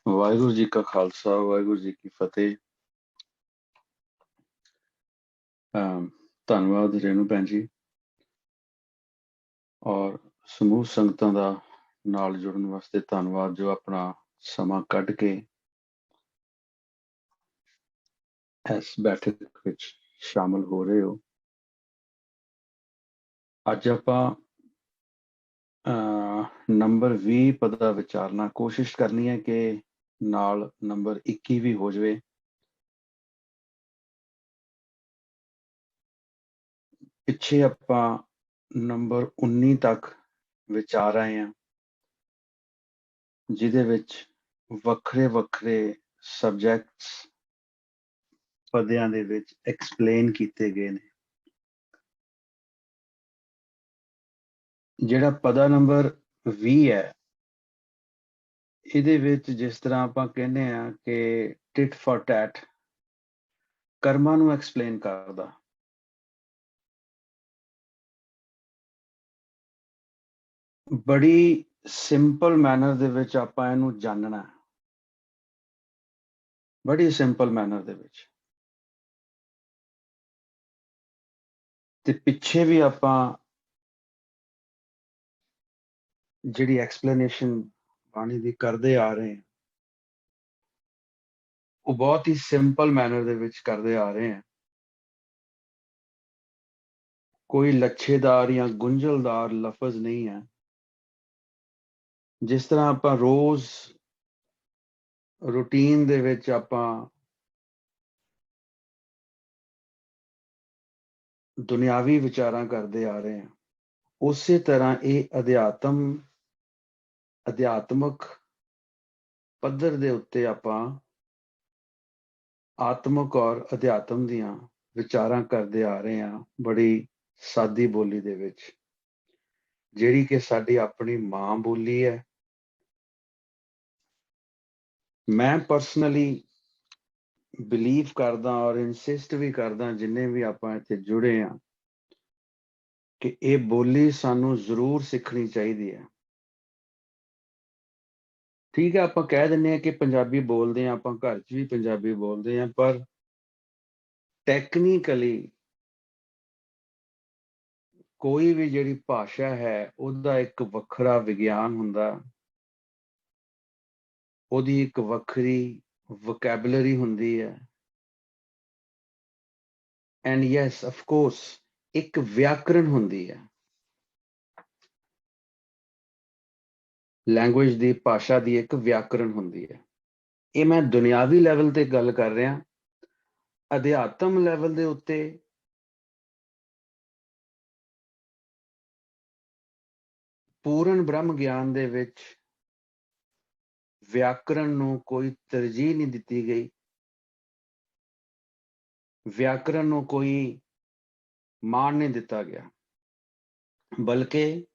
ਵਾਹਿਗੁਰੂ ਜੀ ਕਾ ਖਾਲਸਾ ਵਾਹਿਗੁਰੂ ਜੀ ਕੀ ਫਤਿਹ। ਧੰਨਵਾਦ ਰੇਣੂ ਭੈਣ ਜੀ ਔਰ ਸਮੂਹ ਸੰਗਤਾਂ ਦਾ ਨਾਲ ਜੁੜਨ ਵਾਸਤੇ ਧੰਨਵਾਦ, ਜੋ ਆਪਣਾ ਸਮਾਂ ਕੱਢ ਕੇ ਇਸ ਬੈਠਕ ਵਿੱਚ ਸ਼ਾਮਲ ਹੋ ਰਹੇ ਹੋ। ਅੱਜ ਆਪਾਂ ਨੰਬਰ 20 ਪਦ ਦਾ ਵਿਚਾਰਨਾ ਕੋਸ਼ਿਸ਼ ਕਰਨੀ ਹੈ ਕਿ ਨਾਲ ਨੰਬਰ 21 ਵੀ ਹੋ ਜਾਵੇ। ਪਿੱਛੇ ਆਪਾਂ ਨੰਬਰ 19 ਤੱਕ ਵਿਚਾਰ ਆਏ ਹਾਂ, ਜਿਹਦੇ ਵਿੱਚ ਵੱਖਰੇ ਵੱਖਰੇ ਸਬਜੈਕਟਸ ਪਦਿਆਂ ਦੇ ਵਿੱਚ ਐਕਸਪਲੇਨ ਕੀਤੇ ਗਏ ਨੇ। ਜਿਹੜਾ ਪਦਾ ਨੰਬਰ 20 ਹੈ, ਇਹਦੇ ਵਿੱਚ ਜਿਸ ਤਰ੍ਹਾਂ ਆਪਾਂ ਕਹਿੰਦੇ ਆ ਕਿ ਟਿਟ ਫॉर ਟੈਟ ਕਰਮਾਂ ਨੂੰ ਐਕਸਪਲੇਨ ਕਰਦਾ। ਬੜੀ ਸਿੰਪਲ ਮੈਨਰ ਦੇ ਵਿੱਚ ਆਪਾਂ ਇਹਨੂੰ ਜਾਣਨਾ, ਬੜੀ ਸਿੰਪਲ ਮੈਨਰ ਦੇ ਵਿੱਚ। ਤੇ ਪਿੱਛੇ ਵੀ ਆਪਾਂ ਜਿਹੜੀ ਐਕਸਪਲੇਨੇਸ਼ਨ ਬਾਣੀ ਦੀ ਕਰਦੇ ਆ ਰਹੇ ਹਾਂ, ਉਹ ਬਹੁਤ ਹੀ ਸਿੰਪਲ ਮੈਨਰ ਦੇ ਵਿੱਚ ਕਰਦੇ ਆ ਰਹੇ ਹਾਂ। ਕੋਈ ਲੱਛੇਦਾਰ ਜਾਂ ਗੁੰਝਲਦਾਰ ਲਫ਼ਜ਼ ਨਹੀਂ ਹੈ। ਜਿਸ ਤਰ੍ਹਾਂ ਆਪਾਂ ਰੋਜ਼ ਰੂਟੀਨ ਦੇ ਵਿੱਚ ਆਪਾਂ ਦੁਨਿਆਵੀ ਵਿਚਾਰਾਂ ਕਰਦੇ ਆ ਰਹੇ ਹਾਂ, ਉਸੇ ਤਰ੍ਹਾਂ ਇਹ ਅਧਿਆਤਮਕ ਪੱਧਰ ਦੇ ਉੱਤੇ ਆਪਾਂ ਆਤਮਕ ਔਰ ਅਧਿਆਤਮ ਦੀਆਂ ਵਿਚਾਰਾਂ ਕਰਦੇ ਆ ਰਹੇ ਹਾਂ, ਬੜੀ ਸਾਦੀ ਬੋਲੀ ਦੇ ਵਿੱਚ, ਜਿਹੜੀ ਕਿ ਸਾਡੀ ਆਪਣੀ ਮਾਂ ਬੋਲੀ ਹੈ। ਮੈਂ ਪਰਸਨਲੀ ਬਿਲੀਵ ਕਰਦਾ ਔਰ ਇਨਸਿਸਟ ਵੀ ਕਰਦਾ, ਜਿੰਨੇ ਵੀ ਆਪਾਂ ਇੱਥੇ ਜੁੜੇ ਹਾਂ, ਕਿ ਇਹ ਬੋਲੀ ਸਾਨੂੰ ਜ਼ਰੂਰ ਸਿੱਖਣੀ ਚਾਹੀਦੀ ਹੈ। ਠੀਕ ਹੈ, ਆਪਾਂ ਕਹਿ ਦਿੰਦੇ ਹਾਂ ਕਿ ਪੰਜਾਬੀ ਬੋਲਦੇ ਹਾਂ, ਆਪਾਂ ਘਰ 'ਚ ਵੀ ਪੰਜਾਬੀ ਬੋਲਦੇ ਹਾਂ, ਪਰ ਟੈਕਨੀਕਲੀ ਕੋਈ ਵੀ ਜਿਹੜੀ ਭਾਸ਼ਾ ਹੈ, ਉਹਦਾ ਇੱਕ ਵੱਖਰਾ ਵਿਗਿਆਨ ਹੁੰਦਾ, ਉਹਦੀ ਇੱਕ ਵੱਖਰੀ ਵੋਕੈਬਲਰੀ ਹੁੰਦੀ ਹੈ। ਐਂਡ ਯੈਸ, ਆਫ ਕੋਰਸ, ਇੱਕ ਵਿਆਕਰਣ ਹੁੰਦੀ ਹੈ। ਲੈਂਗੁਏਜ ਦੀ, ਭਾਸ਼ਾ ਦੀ ਇੱਕ ਵਿਆਕਰਣ ਹੁੰਦੀ ਹੈ। ਇਹ ਮੈਂ ਦੁਨਿਆਵੀ ਲੈਵਲ ਤੇ ਗੱਲ ਕਰ ਰਿਹਾ। ਅਧਿਆਤਮ ਲੈਵਲ ਦੇ ਉੱਤੇ ਪੂਰਨ ਬ੍ਰਹਮ ਗਿਆਨ ਦੇ ਵਿੱਚ ਵਿਆਕਰਣ ਨੂੰ ਕੋਈ ਤਰਜੀਹ ਨਹੀਂ ਦਿੱਤੀ ਗਈ। ਵਿਆਕਰਣ ਨੂੰ ਕੋਈ ਮਾਣ ਨਹੀਂ ਦਿੱਤਾ ਗਿਆ, ਬਲਕਿ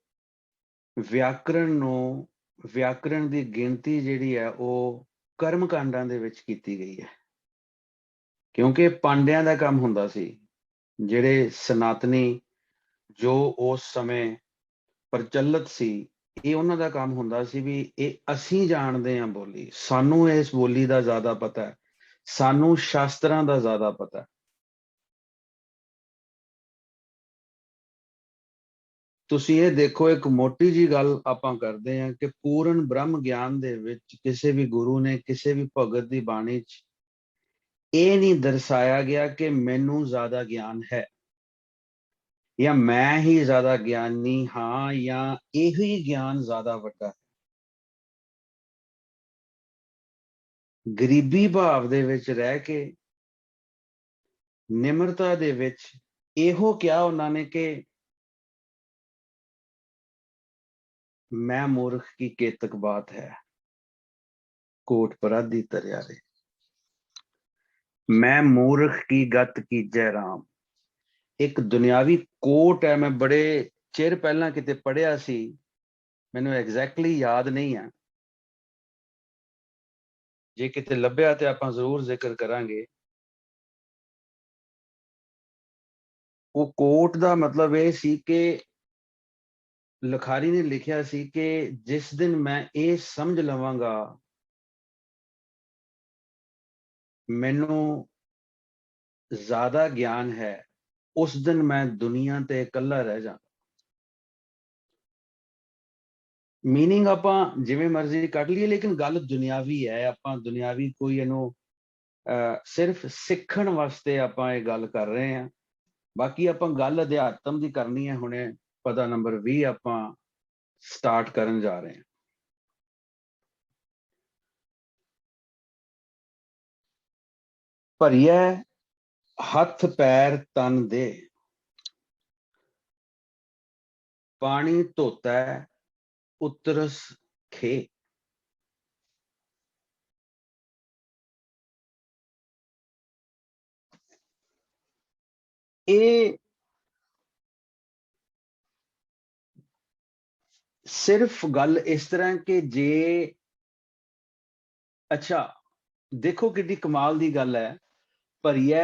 ਵਿਆਕਰਣ ਦੀ ਗਿਣਤੀ ਜਿਹੜੀ ਹੈ ਉਹ ਕਰਮ ਕਾਂਡਾਂ ਦੇ ਵਿੱਚ ਕੀਤੀ ਗਈ ਹੈ, ਕਿਉਂਕਿ ਪਾਂਡਿਆਂ ਦਾ ਕੰਮ ਹੁੰਦਾ ਸੀ। ਜਿਹੜੇ ਸਨਾਤਨੀ ਜੋ ਉਸ ਸਮੇਂ ਪ੍ਰਚਲਿਤ ਸੀ, ਇਹ ਉਹਨਾਂ ਦਾ ਕੰਮ ਹੁੰਦਾ ਸੀ ਵੀ ਇਹ ਅਸੀਂ ਜਾਣਦੇ ਹਾਂ ਬੋਲੀ, ਸਾਨੂੰ ਇਸ ਬੋਲੀ ਦਾ ਜ਼ਿਆਦਾ ਪਤਾ ਹੈ, ਸਾਨੂੰ ਸ਼ਾਸਤਰਾਂ ਦਾ ਜ਼ਿਆਦਾ ਪਤਾ ਹੈ। ਤੁਸੀਂ ਇਹ ਦੇਖੋ, ਇੱਕ ਮੋਟੀ ਜੀ ਗੱਲ ਆਪਾਂ ਕਰਦੇ ਹਾਂ ਕਿ ਪੂਰਨ ਬ੍ਰਹਮ ਗਿਆਨ ਦੇ ਵਿੱਚ ਕਿਸੇ ਵੀ ਗੁਰੂ ਨੇ, ਕਿਸੇ ਵੀ ਭਗਤ ਦੀ ਬਾਣੀ 'ਚ ਇਹ ਨਹੀਂ ਦਰਸਾਇਆ ਗਿਆ ਕਿ ਮੈਨੂੰ ਜ਼ਿਆਦਾ ਗਿਆਨ ਹੈ, ਜਾਂ ਮੈਂ ਹੀ ਜ਼ਿਆਦਾ ਗਿਆਨੀ ਹਾਂ, ਜਾਂ ਇਹੀ ਗਿਆਨ ਜ਼ਿਆਦਾ ਵੱਡਾ ਹੈ। ਗਰੀਬੀ ਭਾਵ ਦੇ ਵਿੱਚ ਰਹਿ ਕੇ, ਨਿਮਰਤਾ ਦੇ ਵਿੱਚ ਇਹੋ ਕਿਹਾ ਉਹਨਾਂ ਨੇ ਕਿ ਮੈਂ ਮੂਰਖ ਕੀ ਕੇਤਕ ਬਾਤ ਹੈ, ਕੋਟ ਪਰਾਧੀ ਤਰਿਆ ਰੇ, ਮੈਂ ਮੂਰਖ ਕੀ ਗਤ ਕੀਜੈ ਰਾਮ। ਇੱਕ ਦੁਨਿਆਵੀ ਕੋਟ ਹੈ, ਮੈਂ ਬੜੇ ਚਿਰ ਪਹਿਲਾਂ ਕਿਤੇ ਪੜ੍ਹਿਆ ਸੀ, ਮੈਨੂੰ ਐਗਜ਼ੈਕਟਲੀ ਯਾਦ ਨਹੀਂ ਹੈ, ਜੇ ਕਿਤੇ ਲੱਭਿਆ ਤੇ ਆਪਾਂ ਜ਼ਰੂਰ ਜ਼ਿਕਰ ਕਰਾਂਗੇ। ਉਹ ਕੋਟ ਦਾ ਮਤਲਬ ਇਹ ਸੀ ਕਿ ਲਿਖਾਰੀ ਨੇ ਲਿਖਿਆ ਸੀ ਕਿ ਜਿਸ ਦਿਨ ਮੈਂ ਇਹ ਸਮਝ ਲਵਾਂਗਾ मैनू ज्यादा ज्ञान है, उस दिन मैं दुनिया ते इकल्ला रह जा। मीनिंग आपां जिवें मर्जी कट लीए, लेकिन गल दुनियावी है। आपां दुनियावी कोई इनू सिर्फ सिੱਖਣ वास्ते आपां ये गल कर रहे हैं। बाकी आपां गल अध्यात्म दी करनी है। हुणे पता नंबर 20 आपां स्टार्ट करन जा रहे हैं। भरिए हथ पैर तन दे, पानी धोता उतरस खे। ये सिर्फ गल इस तरह के जे, अच्छा देखो कितनी कमाल दी गल है। भरिए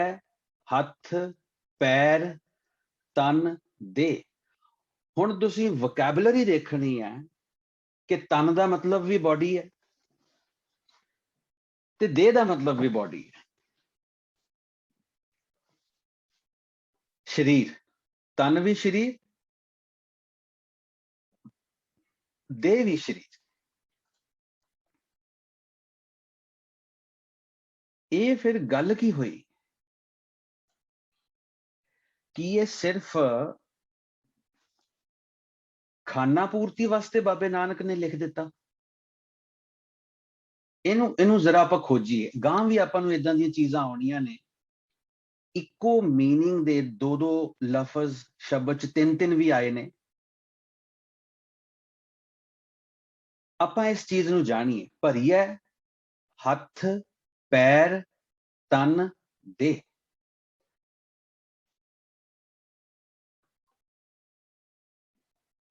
हथ पैर तन दे। हुण तुसीं वोकैबुलरी देखनी है कि तन का मतलब भी बॉडी है ते देह का मतलब भी बॉडी है। शरीर, तन भी शरीर, देह भी शरीर। ये फिर गल की हुई कि ये सिर्फ खाना पूर्ति वास्ते बाबे नानक ने लिख दिता। इनू इनू जरा आप खोजीए, गांह भी आपां नूं इदां दी चीज़ां आउणियां ने। इको मीनिंग दे दो दो लफज शब्द च तीन तीन भी आए ने। आपां इस चीज नूं जाणीए। भरिए हथ पैर तन दे।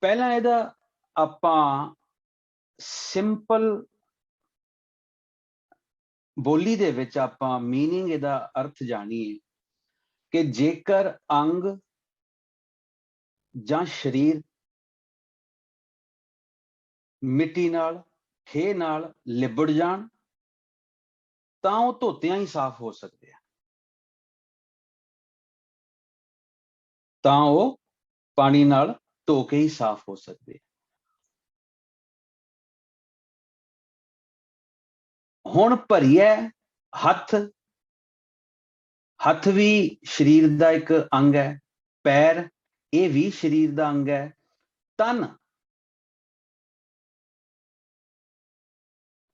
पहला इहदा आपां सिंपल बोली दे विच आपां मीनिंग इहदा अर्थ जाणीए कि जेकर अंग जां शरीर मिट्टी नाल खे नाल लिबड़ जाण तां ਉਹ ਧੋਤਿਆਂ ਹੀ ਸਾਫ਼ ਹੋ ਸਕਦੇ ਆ। ਤਾਂ ਉਹ ਪਾਣੀ ਨਾਲ ਧੋ ਕੇ ਹੀ ਸਾਫ਼ ਹੋ ਸਕਦੇ ਆ। ਹੁਣ ਭਰੀਏ ਹੱਥ, ਹੱਥ ਵੀ ਸਰੀਰ ਦਾ ਇੱਕ ਅੰਗ ਹੈ। ਪੈਰ ਇਹ ਵੀ ਸਰੀਰ ਦਾ ਅੰਗ ਹੈ। ਤਨ,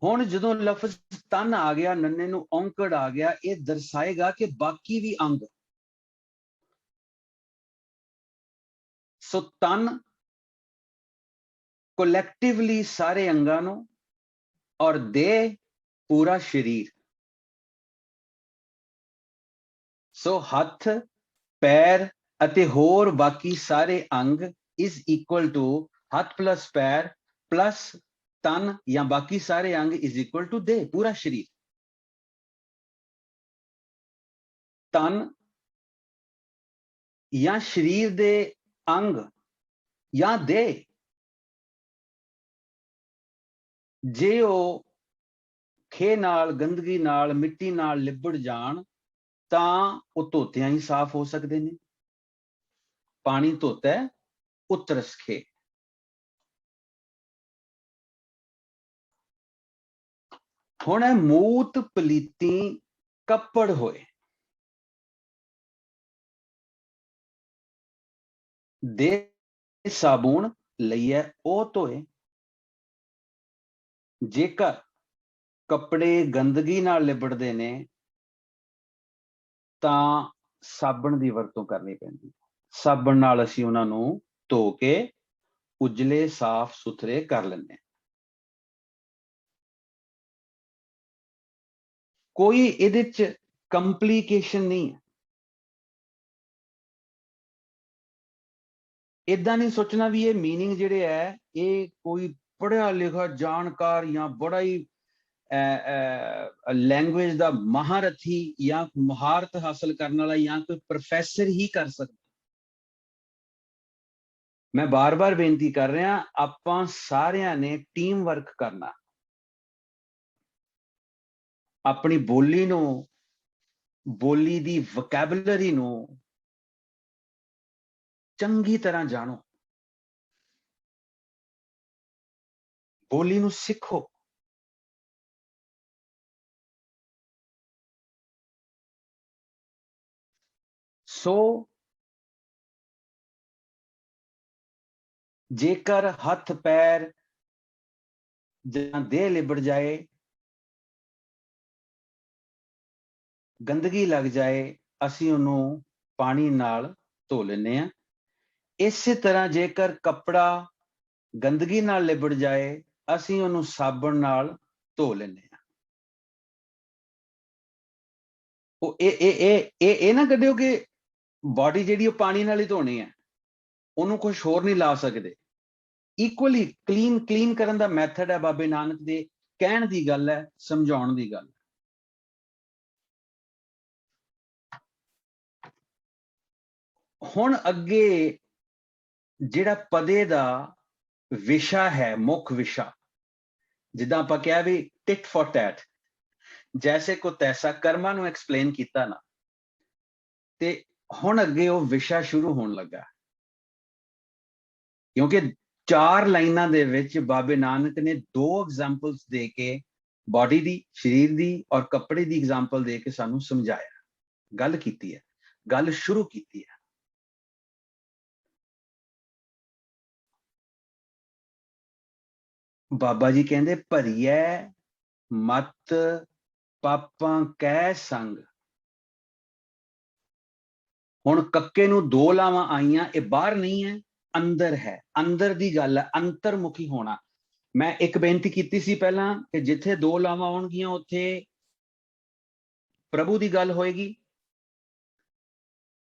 ਹੁਣ ਜਦੋਂ ਲਫ਼ਜ਼ ਤਨ ਆ ਗਿਆ, ਨੰਨੇ ਨੂੰ ਔਂਕੜ ਆ ਗਿਆ, ਇਹ ਦਰਸਾਏਗਾ ਕਿ ਬਾਕੀ ਵੀ ਅੰਗ। ਸੋ ਤਨ ਕੋਲੈਕਟਿਵਲੀ ਸਾਰੇ ਅੰਗਾਂ ਨੂੰ, ਔਰ ਦੇਹ पूरा शरीर। सो हथ पैर अते होर बाकी सारे अंग इज इक्वल टू हथ प्लस पैर प्लस तन या बाकी सारे अंग इज इक्वल टू देह, पूरा शरीर। तन या शरीर दे अंग या देह जे ओ खे नाल गंदगी नाल मिट्टी नाल लिबड़ जाण तां ਉਹ ਧੋਤਿਆਂ ਹੀ ਸਾਫ਼ ਹੋ ਸਕਦੇ ਨੇ। ਪਾਣੀ ਧੋਤਾ ਉਤਰਸ खे। ਹੁਣ ਹੈ ਮੂਤ ਪਲੀਤੀ ਕੱਪੜ ਹੋਏ, ਦੇ ਸਾਬੂਨ ਲਈਏ ਉਹ ਧੋਏ। ਜੇਕਰ ਕੱਪੜੇ ਗੰਦਗੀ ਨਾਲ ਲਿਬੜਦੇ ਨੇ ਤਾਂ ਸਾਬਣ ਦੀ ਵਰਤੋਂ ਕਰਨੀ ਪੈਂਦੀ। ਸਾਬਣ ਨਾਲ ਅਸੀਂ ਉਹਨਾਂ ਨੂੰ ਧੋ ਕੇ ਉਜਲੇ ਸਾਫ਼ ਸੁਥਰੇ ਕਰ ਲੈਂਦੇ। ਕੋਈ ਇਹਦੇ ਚ ਕੰਪਲੀਕੇਸ਼ਨ ਨਹੀਂ ਹੈ। ਇਦਾਂ ਨਹੀਂ ਸੋਚਣਾ ਵੀ ਇਹ मीनिंग ਜਿਹੜੇ ਹੈ ਇਹ ਕੋਈ ਪੜ੍ਹਿਆ ਲਿਖਿਆ ਜਾਣਕਾਰ ਜਾਂ ਬੜਾ ਹੀ लैंग्वेज का महारथी या महारत हासिल करने वाला या कोई प्रोफेसर ही कर सकता। मैं बार बार बेनती कर रहा, आपां सारियां ने टीम वर्क करना। अपनी बोली नूं ਬੋਲੀ ਦੀ ਵੋਕੈਬਲਰੀ ਨੂੰ ਚੰਗੀ ਤਰ੍ਹਾਂ ਜਾਣੋ, ਬੋਲੀ ਨੂੰ ਸਿੱਖੋ। ਸੋ ਜੇਕਰ ਹੱਥ ਪੈਰ ਜਾਂ ਦੇਹ ਲਿਬੜ ਜਾਏ, ਗੰਦਗੀ ਲੱਗ ਜਾਏ, ਅਸੀਂ ਉਹਨੂੰ ਪਾਣੀ ਨਾਲ ਧੋ ਲੈਂਦੇ ਹਾਂ। ਇਸੇ ਤਰ੍ਹਾਂ ਜੇਕਰ ਕੱਪੜਾ ਗੰਦਗੀ ਨਾਲ ਲਿਬੜ ਜਾਏ, ਅਸੀਂ ਉਹਨੂੰ ਸਾਬਣ ਨਾਲ ਧੋ ਲੈਂਦੇ ਹਾਂ। ਉਹ ਇਹ ਨਾ ਕੱਢਿਓ ਕਿ ਬਾਡੀ ਜਿਹੜੀ ਉਹ ਪਾਣੀ ਨਾਲ ਹੀ ਧੋਣੀ ਹੈ, ਉਹਨੂੰ ਕੁਝ ਹੋਰ ਨਹੀਂ ਲਾ ਸਕਦੇ। ਇਕੁਅਲੀ ਕਲੀਨ ਕਰਨ ਦਾ ਮੈਥਡ ਹੈ ਬਾਬੇ ਨਾਨਕ ਦੇ ਕਹਿਣ ਦੀ ਗੱਲ ਹੈ, ਸਮਝਾਉਣ ਦੀ ਗੱਲ। ਹੁਣ ਅੱਗੇ ਜਿਹੜਾ ਪਦੇ ਦਾ ਵਿਸ਼ਾ ਹੈ, ਮੁੱਖ ਵਿਸ਼ਾ, ਜਿੱਦਾਂ ਆਪਾਂ ਕਿਹਾ ਵੀ ਟਿਟ ਫॉर ਟੈਟ, ਜੈਸੇ ਕੋ ਤੈਸਾ, ਕਰਮਾਂ ਨੂੰ ਐਕਸਪਲੇਨ ਕੀਤਾ ਨਾ, ਤੇ ਹੁਣ ਅੱਗੇ ਉਹ ਵਿਸ਼ਾ ਸ਼ੁਰੂ ਹੋਣ ਲੱਗਾ। ਕਿਉਂਕਿ 4 ਲਾਈਨਾਂ ਦੇ ਵਿੱਚ ਬਾਬੇ ਨਾਨਕ ਨੇ 2 ਐਗਜ਼ਾਮਪਲਸ ਦੇ ਕੇ ਬਾਡੀ ਦੀ, ਸਰੀਰ ਦੀ ਔਰ ਕੱਪੜੇ ਦੀ ਐਗਜ਼ਾਮਪਲ ਦੇ ਕੇ ਸਾਨੂੰ ਸਮਝਾਇਆ, ਗੱਲ ਕੀਤੀ ਹੈ, ਗੱਲ ਸ਼ੁਰੂ ਕੀਤੀ ਹੈ। ਬਾਬਾ ਜੀ ਕਹਿੰਦੇ ਭਰੀਐ ਮਤ ਪਾਪਾਂ ਕੈ ਸੰਗ। ਹੁਣ ਕੱਕੇ ਨੂੰ 2 ਲਾਵਾਂ ਆਈਆਂ, ਇਹ ਬਾਹਰ ਨਹੀਂ ਹੈ, ਅੰਦਰ ਹੈ, ਅੰਦਰ ਦੀ ਗੱਲ ਹੈ, ਅੰਤਰਮੁਖੀ ਹੋਣਾ। ਮੈਂ ਇੱਕ ਬੇਨਤੀ ਕੀਤੀ ਸੀ ਪਹਿਲਾਂ ਕਿ ਜਿੱਥੇ 2 ਲਾਵਾਂ ਆਉਣਗੀਆਂ ਉੱਥੇ ਪ੍ਰਭੂ ਦੀ ਗੱਲ ਹੋਏਗੀ।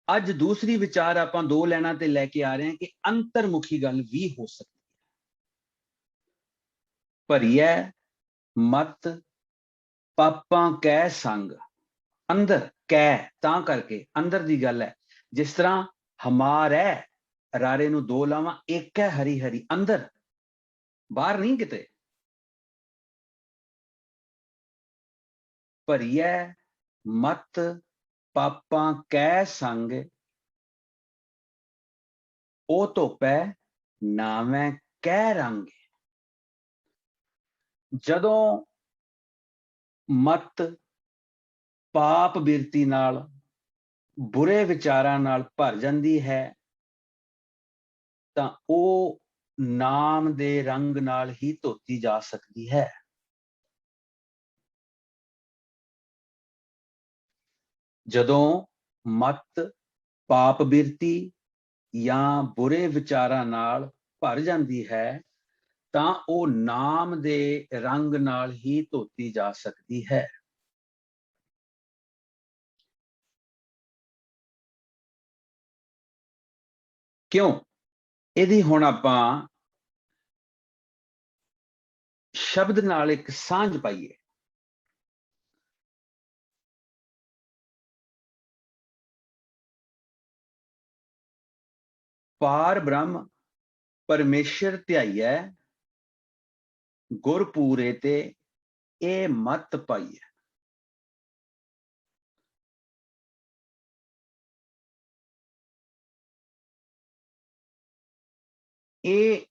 ਅੱਜ ਦੂਸਰੀ ਵਿਚਾਰ ਆਪਾਂ 2 ਲਾਈਨਾਂ ਤੇ ਲੈ ਕੇ ਆ ਰਹੇ ਹਾਂ ਕਿ ਅੰਤਰਮੁਖੀ ਗੱਲ ਵੀ ਹੋ ਸਕਦੀ ਹੈ। ਭਰੀਐ ਮਤ ਪਾਪਾਂ ਕੈ ਸੰਗ, ਅੰਦਰ, ਕੈ ਤਾਂ ਕਰਕੇ ਅੰਦਰ ਦੀ ਗੱਲ ਹੈ। ਜਿਸ ਤਰ੍ਹਾਂ ਹਮਾਰੈ, ਰਾਰੇ ਨੂੰ 2 ਲਾਵਾਂ, ਇੱਕ ਹੈ ਹਰੀ ਹਰੀ, ਅੰਦਰ, ਬਾਹਰ ਨਹੀਂ ਕਿਤੇ। ਭਰੀਐ ਮਤ ਪਾਪਾਂ ਕੈ ਸੰਗ, ਉਹ ਧੋਪੈ ਨਾਵੇਂ ਕੈ ਰੰਗ। ਜਦੋਂ ਮਤ ਪਾਪ ਬਿਰਤੀ ਨਾਲ, ਬੁਰੇ ਵਿਚਾਰਾਂ ਨਾਲ ਭਰ ਜਾਂਦੀ ਹੈ, ਤਾਂ ਉਹ ਨਾਮ ਦੇ ਰੰਗ ਨਾਲ ਹੀ ਧੋਤੀ ਜਾ ਸਕਦੀ ਹੈ। ਜਦੋਂ ਮਤ ਪਾਪ ਬਿਰਤੀ ਜਾਂ ਬੁਰੇ ਵਿਚਾਰਾਂ ਨਾਲ ਭਰ ਜਾਂਦੀ ਹੈ, ਤਾਂ ਉਹ ਨਾਮ ਦੇ ਰੰਗ ਨਾਲ ਹੀ ਧੋਤੀ ਜਾ ਸਕਦੀ ਹੈ। ਕਿਉਂ? ਇਹਦੀ ਹੁਣ ਆਪਾਂ ਸ਼ਬਦ ਨਾਲ ਇੱਕ ਸਾਂਝ ਪਾਈਏ। ਪਾਰ ਬ੍ਰਹਮ ਪਰਮੇਸ਼ਰ ਧਿਆਈਐ, ਗੁਰ ਪੂਰੇ ਤੇ ਇਹ ਮਤ ਪਾਈਐ। ਇਹ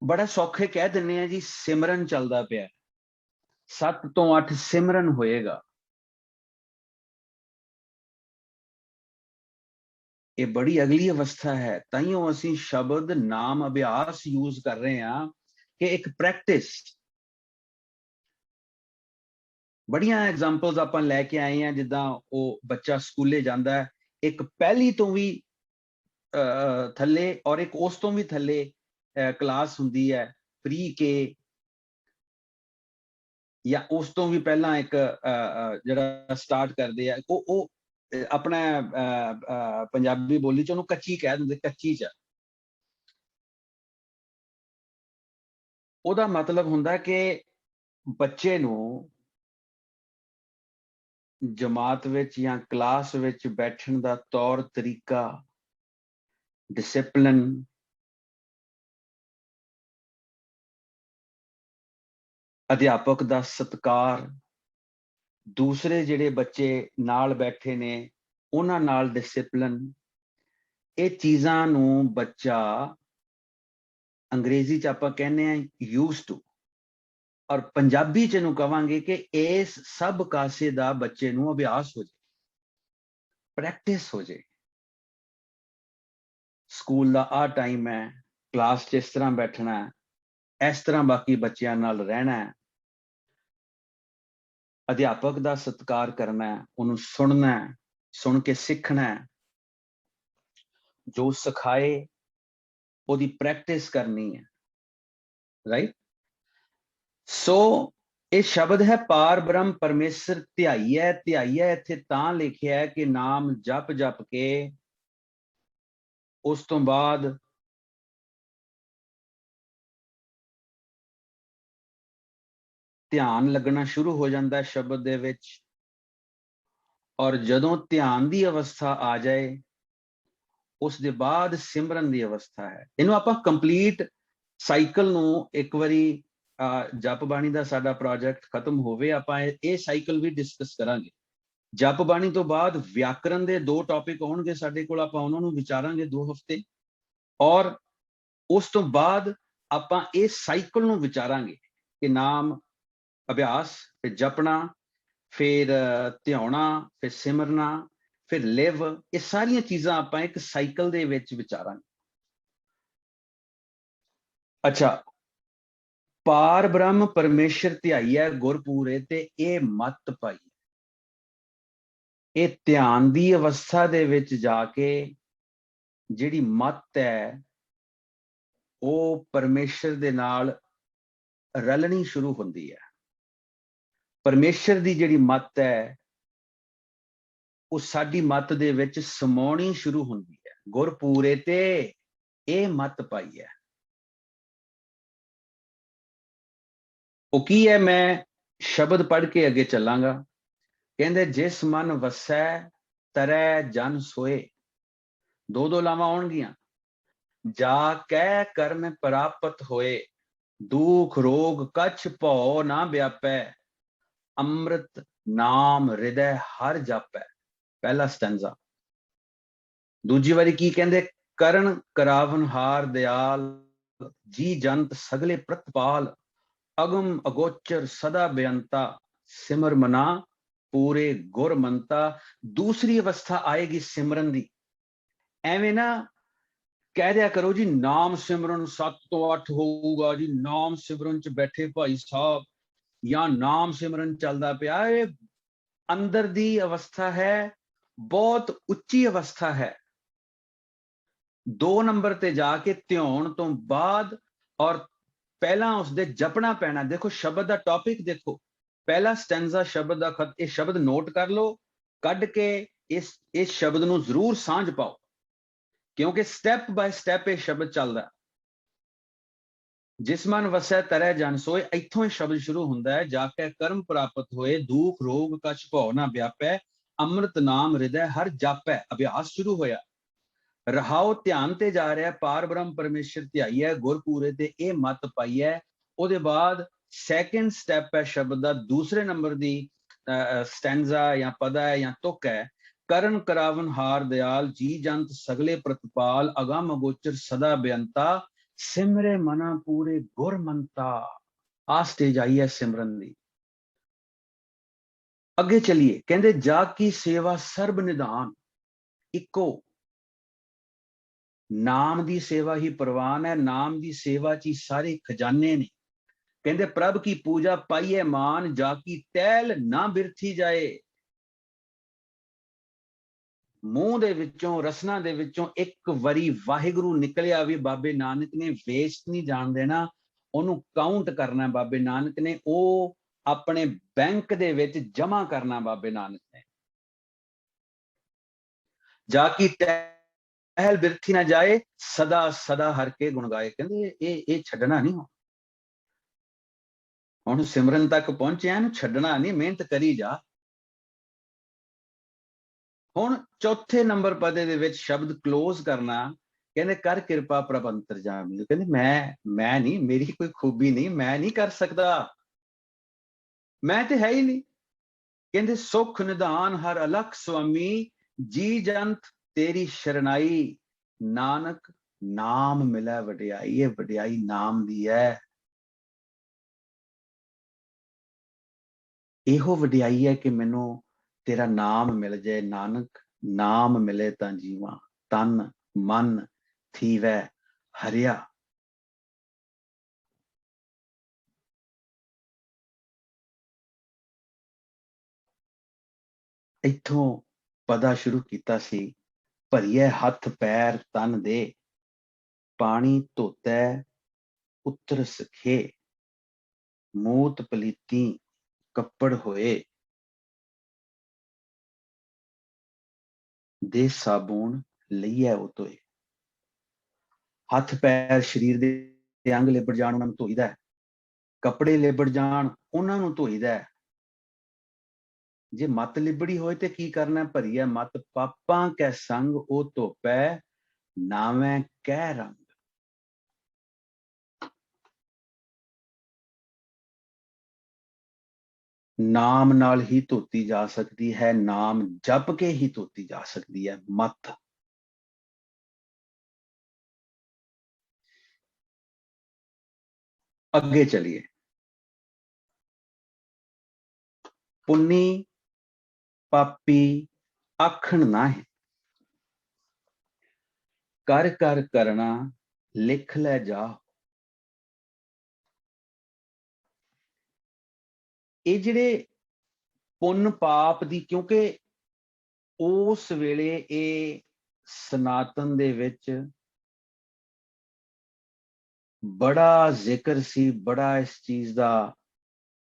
ਬੜਾ ਸੌਖੇ ਕਹਿ ਦਿੰਦੇ ਆ ਜੀ, ਸਿਮਰਨ ਚੱਲਦਾ ਪਿਆ, 7 ਤੋਂ 8 ਸਿਮਰਨ ਹੋਏਗਾ। ਇਹ ਬੜੀ ਅਗਲੀ ਅਵਸਥਾ ਹੈ, ਤਾਈਓ ਅਸੀਂ ਸ਼ਬਦ ਨਾਮ ਅਭਿਆਸ ਯੂਜ਼ ਕਰ ਰਹੇ ਹਾਂ ਕਿ ਇੱਕ ਪ੍ਰੈਕਟਿਸ। ਬੜੀਆਂ ਐਗਜ਼ਾਮਪਲਸ ਆਪਾਂ ਲੈ ਕੇ ਆਏ ਹਾਂ, ਜਿੱਦਾਂ ਉਹ ਬੱਚਾ ਸਕੂਲੇ ਜਾਂਦਾ ਹੈ, ਇੱਕ ਪਹਿਲੀ ਤੋਂ ਵੀ ਥੱਲੇ ਔਰ ਇੱਕ ਉਸ ਤੋਂ ਵੀ ਥੱਲੇ ਕਲਾਸ ਹੁੰਦੀ ਹੈ, ਪ੍ਰੀ ਕੇ, ਜਾਂ ਉਸ ਤੋਂ ਵੀ ਪਹਿਲਾਂ ਇੱਕ ਜਿਹੜਾ ਸਟਾਰਟ ਕਰਦੇ ਆ, ਉਹ ਆਪਣਾ ਪੰਜਾਬੀ ਬੋਲੀ ਚ ਉਹਨੂੰ ਕੱਚੀ ਕਹਿ ਦਿੰਦੇ, ਕੱਚੀ ਚ। ਉਹਦਾ ਮਤਲਬ ਹੁੰਦਾ ਕਿ ਬੱਚੇ ਨੂੰ ਜਮਾਤ ਵਿੱਚ ਜਾਂ ਕਲਾਸ ਵਿੱਚ ਬੈਠਣ ਦਾ ਤੌਰ ਤਰੀਕਾ, ਡਿਸਪਲਿਨ, ਅਧਿਆਪਕ ਦਾ ਸਤਿਕਾਰ, दूसरे ਜਿਹੜੇ ਬੱਚੇ ਨਾਲ ਬੈਠੇ ਨੇ ਉਹਨਾਂ ਨਾਲ ਡਿਸਪਲਿਨ, ਇਹ ਚੀਜ਼ਾਂ ਨੂੰ ਬੱਚਾ ਅੰਗਰੇਜ਼ੀ ਚ ਆਪਾਂ ਕਹਿੰਦੇ ਆ ਯੂਜ਼ ਟੂ, ਔਰ ਪੰਜਾਬੀ ਚ ਇਹਨੂੰ ਕਵਾਂਗੇ ਕਿ ਇਸ ਸਭ ਕਾਸੇ ਦਾ ਬੱਚੇ ਨੂੰ ਅਭਿਆਸ ਹੋ ਜਾਏ, ਪ੍ਰੈਕਟਿਸ ਹੋ ਜਾਏ। ਸਕੂਲ ਦਾ ਆ ਟਾਈਮ ਹੈ, ਕਲਾਸ 'ਚ ਇਸ ਤਰ੍ਹਾਂ ਬੈਠਣਾ ਹੈ, ਇਸ ਤਰ੍ਹਾਂ ਬਾਕੀ ਬੱਚਿਆਂ ਨਾਲ ਰਹਿਣਾ ਹੈ, ਅਧਿਆਪਕ ਦਾ ਸਤਿਕਾਰ ਕਰਨਾ ਹੈ, ਉਹਨੂੰ ਸੁਣਨਾ ਹੈ, ਸੁਣ ਕੇ ਸਿੱਖਣਾ ਹੈ, ਜੋ ਸਿਖਾਏ ਉਹਦੀ ਪ੍ਰੈਕਟਿਸ ਕਰਨੀ ਹੈ, ਰਾਈਟ। ਸੋ ਇਹ ਸ਼ਬਦ ਹੈ ਪਾਰ ਬ੍ਰਹਮ ਪਰਮੇਸ਼ਰ ਧਿਆਈਐ। ਧਿਆਈਐ ਇੱਥੇ ਤਾਂ ਲਿਖਿਆ ਹੈ ਕਿ ਨਾਮ ਜਪ ਜਪ ਕੇ ਉਸ ਤੋਂ ਬਾਅਦ ਧਿਆਨ ਲੱਗਣਾ ਸ਼ੁਰੂ ਹੋ ਜਾਂਦਾ ਹੈ ਸ਼ਬਦ ਦੇ ਵਿੱਚ, ਔਰ ਜਦੋਂ ਧਿਆਨ ਦੀ ਅਵਸਥਾ ਆ ਜਾਏ ਉਸ ਦੇ ਬਾਅਦ ਸਿਮਰਨ ਦੀ ਅਵਸਥਾ ਹੈ। ਇਹਨੂੰ ਆਪਾਂ ਕੰਪਲੀਟ ਸਾਈਕਲ ਨੂੰ ਇੱਕ ਵਾਰੀ ਜਪ ਬਾਣੀ ਦਾ ਸਾਡਾ ਪ੍ਰੋਜੈਕਟ ਖਤਮ ਹੋਵੇ ਆਪਾਂ ਇਹ ਸਾਈਕਲ ਵੀ ਡਿਸਕਸ ਕਰਾਂਗੇ। ਜਪ ਬਾਣੀ ਤੋਂ ਬਾਅਦ ਵਿਆਕਰਣ ਦੇ 2 ਟੌਪਿਕ ਆਉਣਗੇ ਸਾਡੇ ਕੋਲ, ਆਪਾਂ ਉਹਨਾਂ ਨੂੰ ਵਿਚਾਰਾਂਗੇ 2 ਹਫ਼ਤੇ, ਔਰ ਉਸ ਤੋਂ ਬਾਅਦ ਆਪਾਂ ਇਹ ਸਾਈਕਲ ਨੂੰ ਵਿਚਾਰਾਂਗੇ ਕਿ ਨਾਮ ਅਭਿਆਸ, ਫਿਰ ਜਪਣਾ, ਫਿਰ ਧਿਆਉਣਾ, ਫਿਰ ਸਿਮਰਨਾ, ਫਿਰ ਲਿਵ, ਇਹ ਸਾਰੀਆਂ ਚੀਜ਼ਾਂ ਆਪਾਂ ਇੱਕ ਸਾਈਕਲ ਦੇ ਵਿੱਚ ਵਿਚਾਰਾਂਗੇ। ਅੱਛਾ, ਪਾਰ ਬ੍ਰਹਮ ਪਰਮੇਸ਼ਰ ਧਿਆਈਐ ਗੁਰਪੂਰੇ ਤੇ ਇਹ ਮਤ ਪਾਈ। ਇਹ ਧਿਆਨ ਦੀ ਅਵਸਥਾ ਦੇ ਵਿੱਚ ਜਾ ਕੇ ਜਿਹੜੀ ਮਤ ਹੈ ਉਹ ਪਰਮੇਸ਼ਰ ਦੇ ਨਾਲ ਰਲਣੀ ਸ਼ੁਰੂ ਹੁੰਦੀ ਹੈ। ਪਰਮੇਸ਼ਰ ਦੀ ਜਿਹੜੀ ਮਤ ਹੈ ਉਹ ਸਾਡੀ ਮਤ ਦੇ ਵਿੱਚ ਸਮਾਉਣੀ ਸ਼ੁਰੂ ਹੁੰਦੀ ਹੈ। ਗੁਰਪੂਰੇ ਤੇ ਇਹ ਮਤ ਪਾਈ ਹੈ। ਉਹ ਕੀ ਹੈ, ਮੈਂ ਸ਼ਬਦ ਪੜ੍ਹ ਕੇ ਅੱਗੇ ਚੱਲਾਂਗਾ। ਕਹਿੰਦੇ ਜਿਸ ਮਨ ਵਸੈ ਤਰੈ ਜਨ ਸੋਏ, 2 ਲਾਵਾਂ ਆਉਣਗੀਆਂ। ਜਾ ਕੈ ਕਰਮ ਪ੍ਰਾਪਤ ਹੋਏ, ਦੁਖ ਰੋਗ ਕਛ ਭਉ ਨਾ ਵਿਆਪੈ, ਅੰਮ੍ਰਿਤ ਨਾਮ ਹਿਰਦੈ ਹਰ ਜਾਪੈ। ਪਹਿਲਾ ਸਟੈਂਜ਼ਾ। ਦੂਜੀ ਵਾਰੀ ਕੀ ਕਹਿੰਦੇ, ਕਰਨ ਕਰਾਵਨਹਾਰ ਦਿਆਲ, ਜੀ ਜੰਤ ਸਗਲੇ ਪ੍ਰਤਪਾਲ, ਅਗਮ ਅਗੋਚਰ ਸਦਾ ਬੇਅੰਤਾ, ਸਿਮਰ ਮਨਾ ਪੂਰੇ ਗੁਰ ਮੰਤਾ। ਦੂਸਰੀ ਅਵਸਥਾ ਆਏਗੀ ਸਿਮਰਨ ਦੀ। ਐਵੇਂ ਨਾ ਕਹਿ ਦਿਆ ਕਰੋ ਜੀ ਨਾਮ ਸਿਮਰਨ 7 ਤੋਂ 8 ਹੋਊਗਾ ਜੀ, ਨਾਮ ਸਿਮਰਨ ਚ ਬੈਠੇ ਭਾਈ ਸਾਹਿਬ, ਜਾਂ ਨਾਮ ਸਿਮਰਨ ਚੱਲਦਾ ਪਿਆ। ਇਹ ਅੰਦਰ ਦੀ ਅਵਸਥਾ ਹੈ, ਬਹੁਤ ਉੱਚੀ ਅਵਸਥਾ ਹੈ। 2 ਨੰਬਰ ਤੇ ਜਾ ਕੇ ਧਿਆਉਣ ਤੋਂ ਬਾਅਦ ਔਰ ਪਹਿਲਾਂ ਉਸਦੇ ਜਪਣਾ ਪੈਣਾ। ਦੇਖੋ ਸ਼ਬਦ ਦਾ ਟੌਪਿਕ ਦੇਖੋ, ਪਹਿਲਾ ਸਟੈਂਜ਼ਾ ਸ਼ਬਦ ਦਾ ਖਤ, ਇਹ ਸ਼ਬਦ ਨੋਟ ਕਰ ਲਓ, ਕੱਢ ਕੇ ਇਸ ਸ਼ਬਦ ਨੂੰ ਜ਼ਰੂਰ ਸਾਂਝ ਪਾਓ, ਕਿਉਂਕਿ ਸਟੈਪ ਬਾਏ ਸਟੈਪ ਇਹ ਸ਼ਬਦ ਚੱਲਦਾ। ਜਿਸ ਮਨ ਵਸੈ ਤਰੈ ਜਨ ਸੋਏ, ਇੱਥੋਂ ਇਹ ਸ਼ਬਦ ਸ਼ੁਰੂ ਹੁੰਦਾ ਹੈ। ਜਾ ਕੇ ਕਰਮ ਪ੍ਰਾਪਤ ਹੋਏ, ਦੁਖ ਰੋਗ ਕਛ ਭਉ ਨਾ ਵਿਆਪੈ, ਅੰਮ੍ਰਿਤ ਨਾਮ ਹਿਰਦੈ ਹਰ ਜਾਪੈ। ਅਭਿਆਸ ਸ਼ੁਰੂ ਹੋਇਆ, ਰਹਾਓ ਧਿਆਨ ਤੇ ਜਾ ਰਿਹਾ। ਪਾਰ ਬ੍ਰਹਮ ਪਰਮੇਸ਼ਰ ਧਿਆਈਐ ਗੁਰਪੂਰੇ ਤੇ ਇਹ ਮਤ ਪਾਈਐ। ਉਹਦੇ ਬਾਅਦ ਸੈਕਿੰਡ ਸਟੈਪ ਹੈ ਸ਼ਬਦ ਦਾ, ਦੂਸਰੇ ਨੰਬਰ ਦੀ ਸਟੈਂਜ਼ਾ ਜਾਂ ਪਦਾ ਹੈ ਜਾਂ ਤੁਕ ਹੈ। ਕਰਨ ਕਰਾਵਨਹਾਰ ਦਿਆਲ, ਜੀ ਜੰਤ ਸਗਲੇ ਪ੍ਰਤਪਾਲ, ਅਗਮ ਅਗੋਚਰ ਸਦਾ ਬੇਅੰਤਾ, ਸਿਮਰੇ ਮਨਾ ਪੂਰੇ ਗੁਰ ਮੰਤਾ। ਆ ਸਟੇਜ ਆਈ ਹੈ ਸਿਮਰਨ ਦੀ। ਅੱਗੇ ਚਲੀਏ, ਕਹਿੰਦੇ ਜਾ ਕੀ ਸੇਵਾ ਸਰਬ ਨਿਧਾਨ, ਇੱਕੋ ਨਾਮ ਦੀ ਸੇਵਾ ਹੀ ਪ੍ਰਵਾਨ ਹੈ। ਨਾਮ ਦੀ ਸੇਵਾ ਚ ਹੀ ਸਾਰੇ ਖਜ਼ਾਨੇ ਨੇ। ਕਹਿੰਦੇ ਪ੍ਰਭ ਕੀ ਪੂਜਾ ਪਾਈਏ ਮਾਨ, ਜਾ ਕੀ ਤੈਲ ਨਾ ਬਿਰਥੀ ਜਾਏ। ਮੂੰਹ ਦੇ ਵਿੱਚੋਂ, ਰਸਨਾ ਦੇ ਵਿੱਚੋਂ ਇੱਕ ਵਾਰੀ ਵਾਹਿਗੁਰੂ ਨਿਕਲਿਆ ਵੀ ਬਾਬੇ ਨਾਨਕ ਨੇ ਵੇਸਟ ਨਹੀਂ ਜਾਣ ਦੇਣਾ, ਉਹਨੂੰ ਕਾਊਂਟ ਕਰਨਾ ਬਾਬੇ ਨਾਨਕ ਨੇ, ਉਹ ਆਪਣੇ ਬੈਂਕ ਦੇ ਵਿੱਚ ਜਮਾ ਕਰਨਾ ਬਾਬੇ ਨਾਨਕ ਨੇ। ਜਾ ਕੀ ਤੈਲ ਬਿਰਥੀ ਨਾ ਜਾਏ, ਸਦਾ ਸਦਾ ਹਰ ਕੇ ਗੁਣ ਗਾਏ। ਕਹਿੰਦੇ ਇਹ ਛੱਡਣਾ ਨਹੀਂ। ਹੁਣ ਸਿਮਰਨ ਤੱਕ ਪਹੁੰਚਿਆ, ਇਹਨੂੰ ਛੱਡਣਾ ਨਹੀਂ, ਮਿਹਨਤ ਕਰੀ ਜਾ। ਹੁਣ ਚੌਥੇ ਨੰਬਰ ਪਦੇ ਦੇ ਵਿੱਚ ਸ਼ਬਦ ਕਲੋਜ਼ ਕਰਨਾ। ਕਹਿੰਦੇ ਕਰ ਕਿਰਪਾ ਪ੍ਰਭ ਅੰਤਰਜਾਮੀ। ਕਹਿੰਦੇ ਮੈਂ ਨਹੀਂ, ਮੇਰੀ ਕੋਈ ਖੂਬੀ ਨਹੀਂ, ਮੈਂ ਨਹੀਂ ਕਰ ਸਕਦਾ, ਮੈਂ ਤੇ ਹੈ ਹੀ ਨਹੀਂ। कहते सुख निधान हर अलख स्वामी, जी जंत तेरी शरणाई, नानक नाम मिले वडियाई। ये वडियाई नाम दी है। ਇਹੋ ਵਡਿਆਈ है कि मैनू तेरा नाम मिल जाए। नानक नाम मिले तां जीवा, तन मन थीवै हरिया। इत्थों पदा शुरू किया सी, भरिए हथ पैर तन दे, पानी धोतै उतर सखे, मूत पलीती कपड़ होए, दे साबुन लईए उतोए। हथ पैर शरीर दे अंग लिबड़ जाण उन्हां नूं धोईदा, कपड़े लिबड़ जाण उन्हां नूं धोईदा। जे मत लिबड़ी होए ते की करना, भरीए मत पापां कै संग ओ धोपै, नावें कै रंग। नाम नाल ही धोती जा सकती है, नाम जप के ही धोती जा सकती है। मत अगे चलिए। पुन्नी पापी आखण ना है, कर कर करना लिख ले जा। ये जिहड़े पुन पाप दी, क्योंकि उस वेले ये सनातन दे विच बड़ा जिक्र सी, बड़ा इस चीज का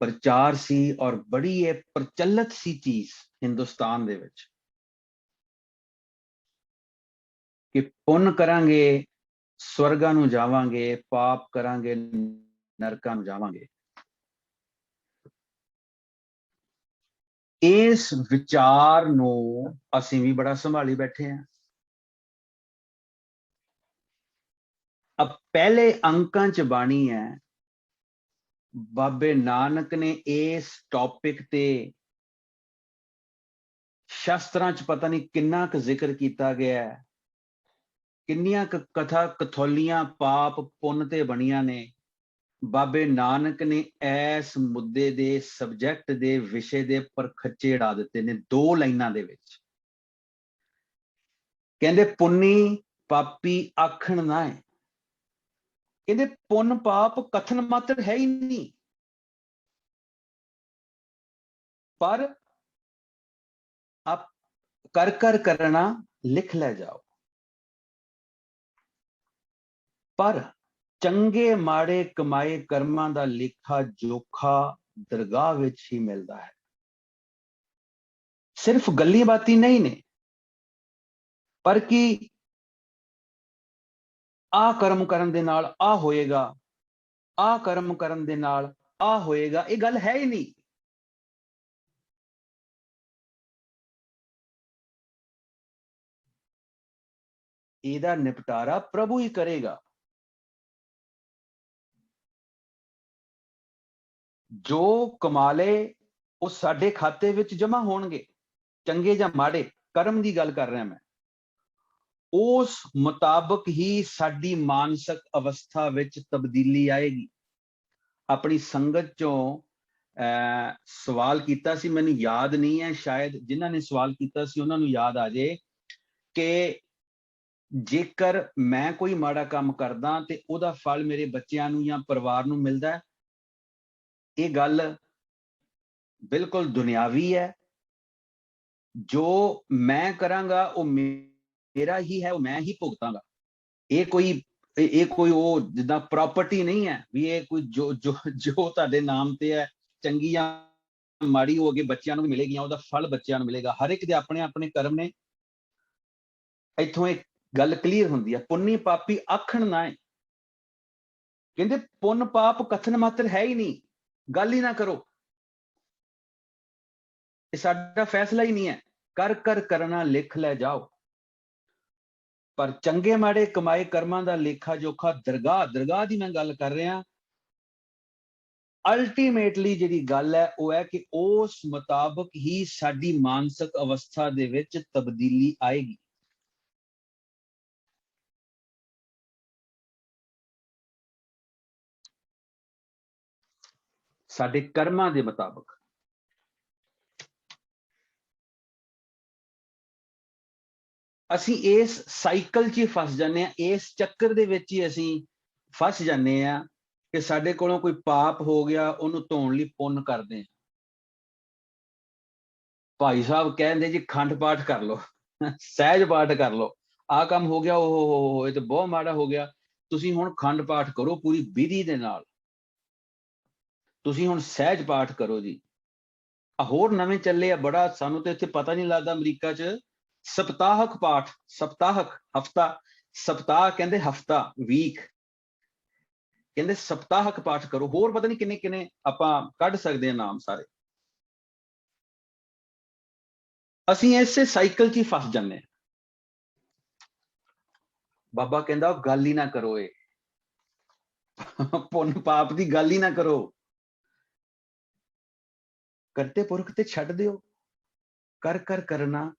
प्रचार सी और बड़ी ये प्रचलित सी चीज हिंदुस्तान दे विच कि पुन करांगे स्वर्गां नूं जावांगे, पाप करांगे नरकां नूं जावांगे। इस विचार नूं असीं भी बड़ा संभाली बैठे हैं। अब पहले अंकां च बाणी है, बाबे नानक ने इस टॉपिक ते शास्त्रां च पता नहीं किन्ना क जिक्र किया गया है, किन्नियां क कथा कथौलियां पाप पुन ते बणियां ने। बाबे नानक ने इस मुद्दे दे सबजैक्ट दे विषय दे परखच्चे उड़ा दिते ने दो लाइनां दे विच। कहंदे पुन्नी पापी आखण ना है, कहंदे पुन पाप कथन मात्र है ही नहीं, पर आप कर कर करना लिख ले जाओ। पर चंगे माड़े कमाए कर्मां दा लेखा जोखा दरगाह विच ही मिलता है। सिर्फ गल्ली बाती नहीं ने, पर कि आ कर्म करन दे नाल आ होएगा, आ कर्म करन दे नाल आ होएगा, ये गल है ही नहीं। ਇਹਦਾ निपटारा प्रभु ही करेगा। जो कमाले वो साडे खाते विच जमा होणगे, चंगे जां माड़े कर्म की गल कर रहा मैं। उस मुताबक ही साडी मानसिक अवस्था विच तब्दीली आएगी। अपनी संगत चों सवाल किया सी, मैनूं याद नहीं है, शायद जिन्हां ने सवाल किया सी उन्हां नूं याद आ जाए कि जेकर मैं कोई माड़ा काम करदा ते उहदा फल मेरे बच्चों नूं या परिवार नूं मिलदा है। ये गल बिल्कुल दुनियावी है। जो मैं करांगा वो मेरा ही है, वो मैं ही भुगतांगा। ये कोई वो जिद्दां प्रॉपर्टी नहीं है भी ये कोई जो जो जो तुहाडे नाम ते है, चंगी या माड़ी हो अगे बच्चों नूं मिलेगी, उहदा फल बच्चों नूं मिलेगा। हर एक दे अपने अपने कर्म ने। इत्थों एक गल क्लीयर हुंदी है, पुन्नी पापी आखण ना है। कहंदे पुन पाप कथन मात्र है ही नहीं, गल ही ना करो, ये साडा फैसला ही नहीं है। कर कर करना लिख ले जाओ। पर चंगे माड़े कमाए कर्मां दा लेखा जोखा दरगाह दी मैं गल कर रहा। ਅਲਟੀਮੇਟਲੀ ਜਿਹੜੀ ਗੱਲ ਹੈ ਉਹ ਹੈ ਕਿ ਉਸ ਮੁਤਾਬਕ ਹੀ ਸਾਡੀ ਮਾਨਸਿਕ ਅਵਸਥਾ ਦੇ ਵਿੱਚ ਤਬਦੀਲੀ ਆਏਗੀ। ਸਾਡੇ ਕਰਮਾਂ ਦੇ ਮੁਤਾਬਕ। ਅਸੀਂ ਇਸ ਸਾਈਕਲ 'ਚ ਹੀ ਫਸ ਜਾਂਦੇ ਹਾਂ, ਇਸ ਚੱਕਰ ਦੇ ਵਿੱਚ ਹੀ ਅਸੀਂ ਫਸ ਜਾਂਦੇ ਹਾਂ ਕਿ ਸਾਡੇ ਕੋਲੋਂ ਕੋਈ ਪਾਪ ਹੋ ਗਿਆ, ਉਹਨੂੰ ਧੋਣ ਲਈ ਪੁੰਨ ਕਰਦੇ ਹਾਂ। ਭਾਈ ਸਾਹਿਬ ਕਹਿੰਦੇ ਜੀ ਖੰਡ ਪਾਠ ਕਰ ਲਓ, ਸਹਿਜ ਪਾਠ ਕਰ ਲਓ, ਆਹ ਕੰਮ ਹੋ ਗਿਆ, ਉਹ ਇਹ ਤਾਂ ਬਹੁਤ ਮਾੜਾ ਹੋ ਗਿਆ, ਤੁਸੀਂ ਹੁਣ ਖੰਡ ਪਾਠ ਕਰੋ ਪੂਰੀ ਵਿਧੀ ਦੇ ਨਾਲ, ਤੁਸੀਂ ਹੁਣ ਸਹਿਜ ਪਾਠ ਕਰੋ ਜੀ। ਹੋਰ ਨਵੇਂ ਚੱਲੇ ਆ, ਬੜਾ ਸਾਨੂੰ ਤੇ ਇੱਥੇ ਪਤਾ ਨਹੀਂ ਲੱਗਦਾ ਅਮਰੀਕਾ 'ਚ ਸਪਤਾਹਕ ਪਾਠ, ਸਪਤਾਹਕ ਹਫਤਾ, ਸਪਤਾਹ ਕਹਿੰਦੇ ਹਫਤਾ, ਵੀਕ ਕਹਿੰਦੇ ਸਪਤਾਹਕ ਪਾਠ ਕਰੋ, ਹੋਰ ਪਤਾ ਨਹੀਂ ਕਿੰਨੇ ਕਿੰਨੇ ਆਪਾਂ ਕੱਢ ਸਕਦੇ ਹਾਂ ਨਾਮ ਸਾਰੇ। ਅਸੀਂ ਇਸੇ ਸਾਈਕਲ 'ਚ ਹੀ ਫਸ ਜਾਂਦੇ ਹਾਂ। ਬਾਬਾ ਕਹਿੰਦਾ ਉਹ ਗੱਲ ਹੀ ਨਾ ਕਰੋ, ਇਹ ਪੁੰਨ ਪਾਪ ਦੀ ਗੱਲ ਹੀ ਨਾ ਕਰੋ, ਕਰਤੇ ਪੁਰਖ ਤੇ ਛੱਡ ਦਿਓ, ਕਰ ਕਰ ਕਰਨਾ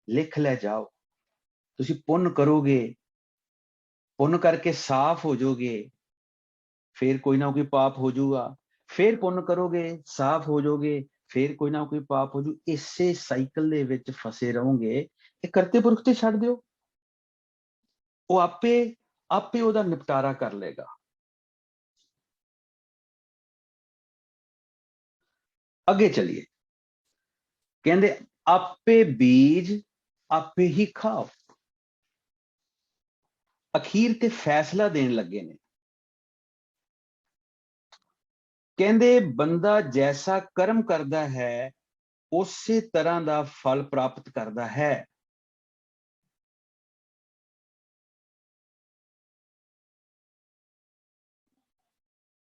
ਲਿਖ ਲੈ ਜਾਓ। ਤੁਸੀਂ ਪੁੰਨ ਕਰੋਗੇ, ਪੁੰਨ ਕਰਕੇ ਸਾਫ਼ ਹੋ ਜਾਓਗੇ, ਫਿਰ ਕੋਈ ਨਾ ਕੋਈ ਪਾਪ ਹੋ ਜਾਊਗਾ, ਫਿਰ ਪੁੰਨ ਕਰੋਗੇ, ਸਾਫ਼ ਹੋ ਜਾਓਗੇ, ਫਿਰ ਕੋਈ ਨਾ ਕੋਈ ਪਾਪ ਹੋ ਜੂ। ਇਸੇ ਸਾਈਕਲ ਦੇ ਵਿੱਚ ਫਸੇ ਰਹੋਗੇ। ਇਹ ਕਰਤੇ ਪੁਰਖ ਤੇ ਛੱਡ ਦਿਓ, ਉਹ ਆਪੇ ਉਹਦਾ ਨਿਪਟਾਰਾ ਕਰ ਲਏਗਾ। ਅੱਗੇ ਚਲੀਏ, ਕਹਿੰਦੇ ਆਪੇ ਬੀਜ ਆਪੇ ਹੀ ਖਾਓ। ਅਖੀਰ ਤੇ ਫੈਸਲਾ ਦੇਣ ਲੱਗੇ ਨੇ। ਕਹਿੰਦੇ ਬੰਦਾ ਜੈਸਾ ਕਰਮ ਕਰਦਾ ਹੈ ਉਸੇ ਤਰ੍ਹਾਂ ਦਾ ਫਲ ਪ੍ਰਾਪਤ ਕਰਦਾ ਹੈ।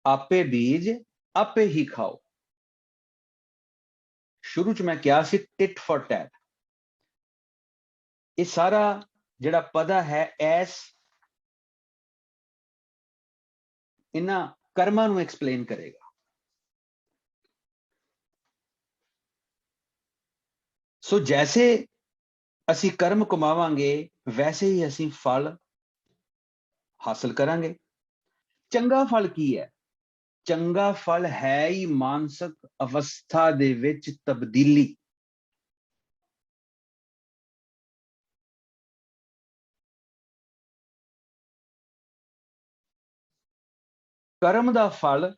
ਆਪੇ ਬੀਜ ਆਪੇ ਹੀ ਖਾਓ। ਸ਼ੁਰੂ ਚ ਮੈਂ ਕਿਹਾ ਸੀ ਟਿਟ ਫॉर ਟੈਟ। ਇਹ ਸਾਰਾ ਜਿਹੜਾ ਪਦਾ ਹੈ ਐਸ ਇਹਨਾਂ ਕਰਮਾਂ ਨੂੰ ਐਕਸਪਲੇਨ ਕਰੇਗਾ। ਸੋ ਜੈਸੇ ਅਸੀਂ ਕਰਮ ਕਮਾਵਾਂਗੇ ਵੈਸੇ ਹੀ ਅਸੀਂ ਫਲ ਹਾਸਲ ਕਰਾਂਗੇ। ਚੰਗਾ ਫਲ ਕੀ ਹੈ? ਚੰਗਾ ਫਲ ਹੈ ਹੀ ਮਾਨਸਿਕ ਅਵਸਥਾ ਦੇ ਵਿੱਚ ਤਬਦੀਲੀ। ਕਰਮ ਦਾ ਫਲ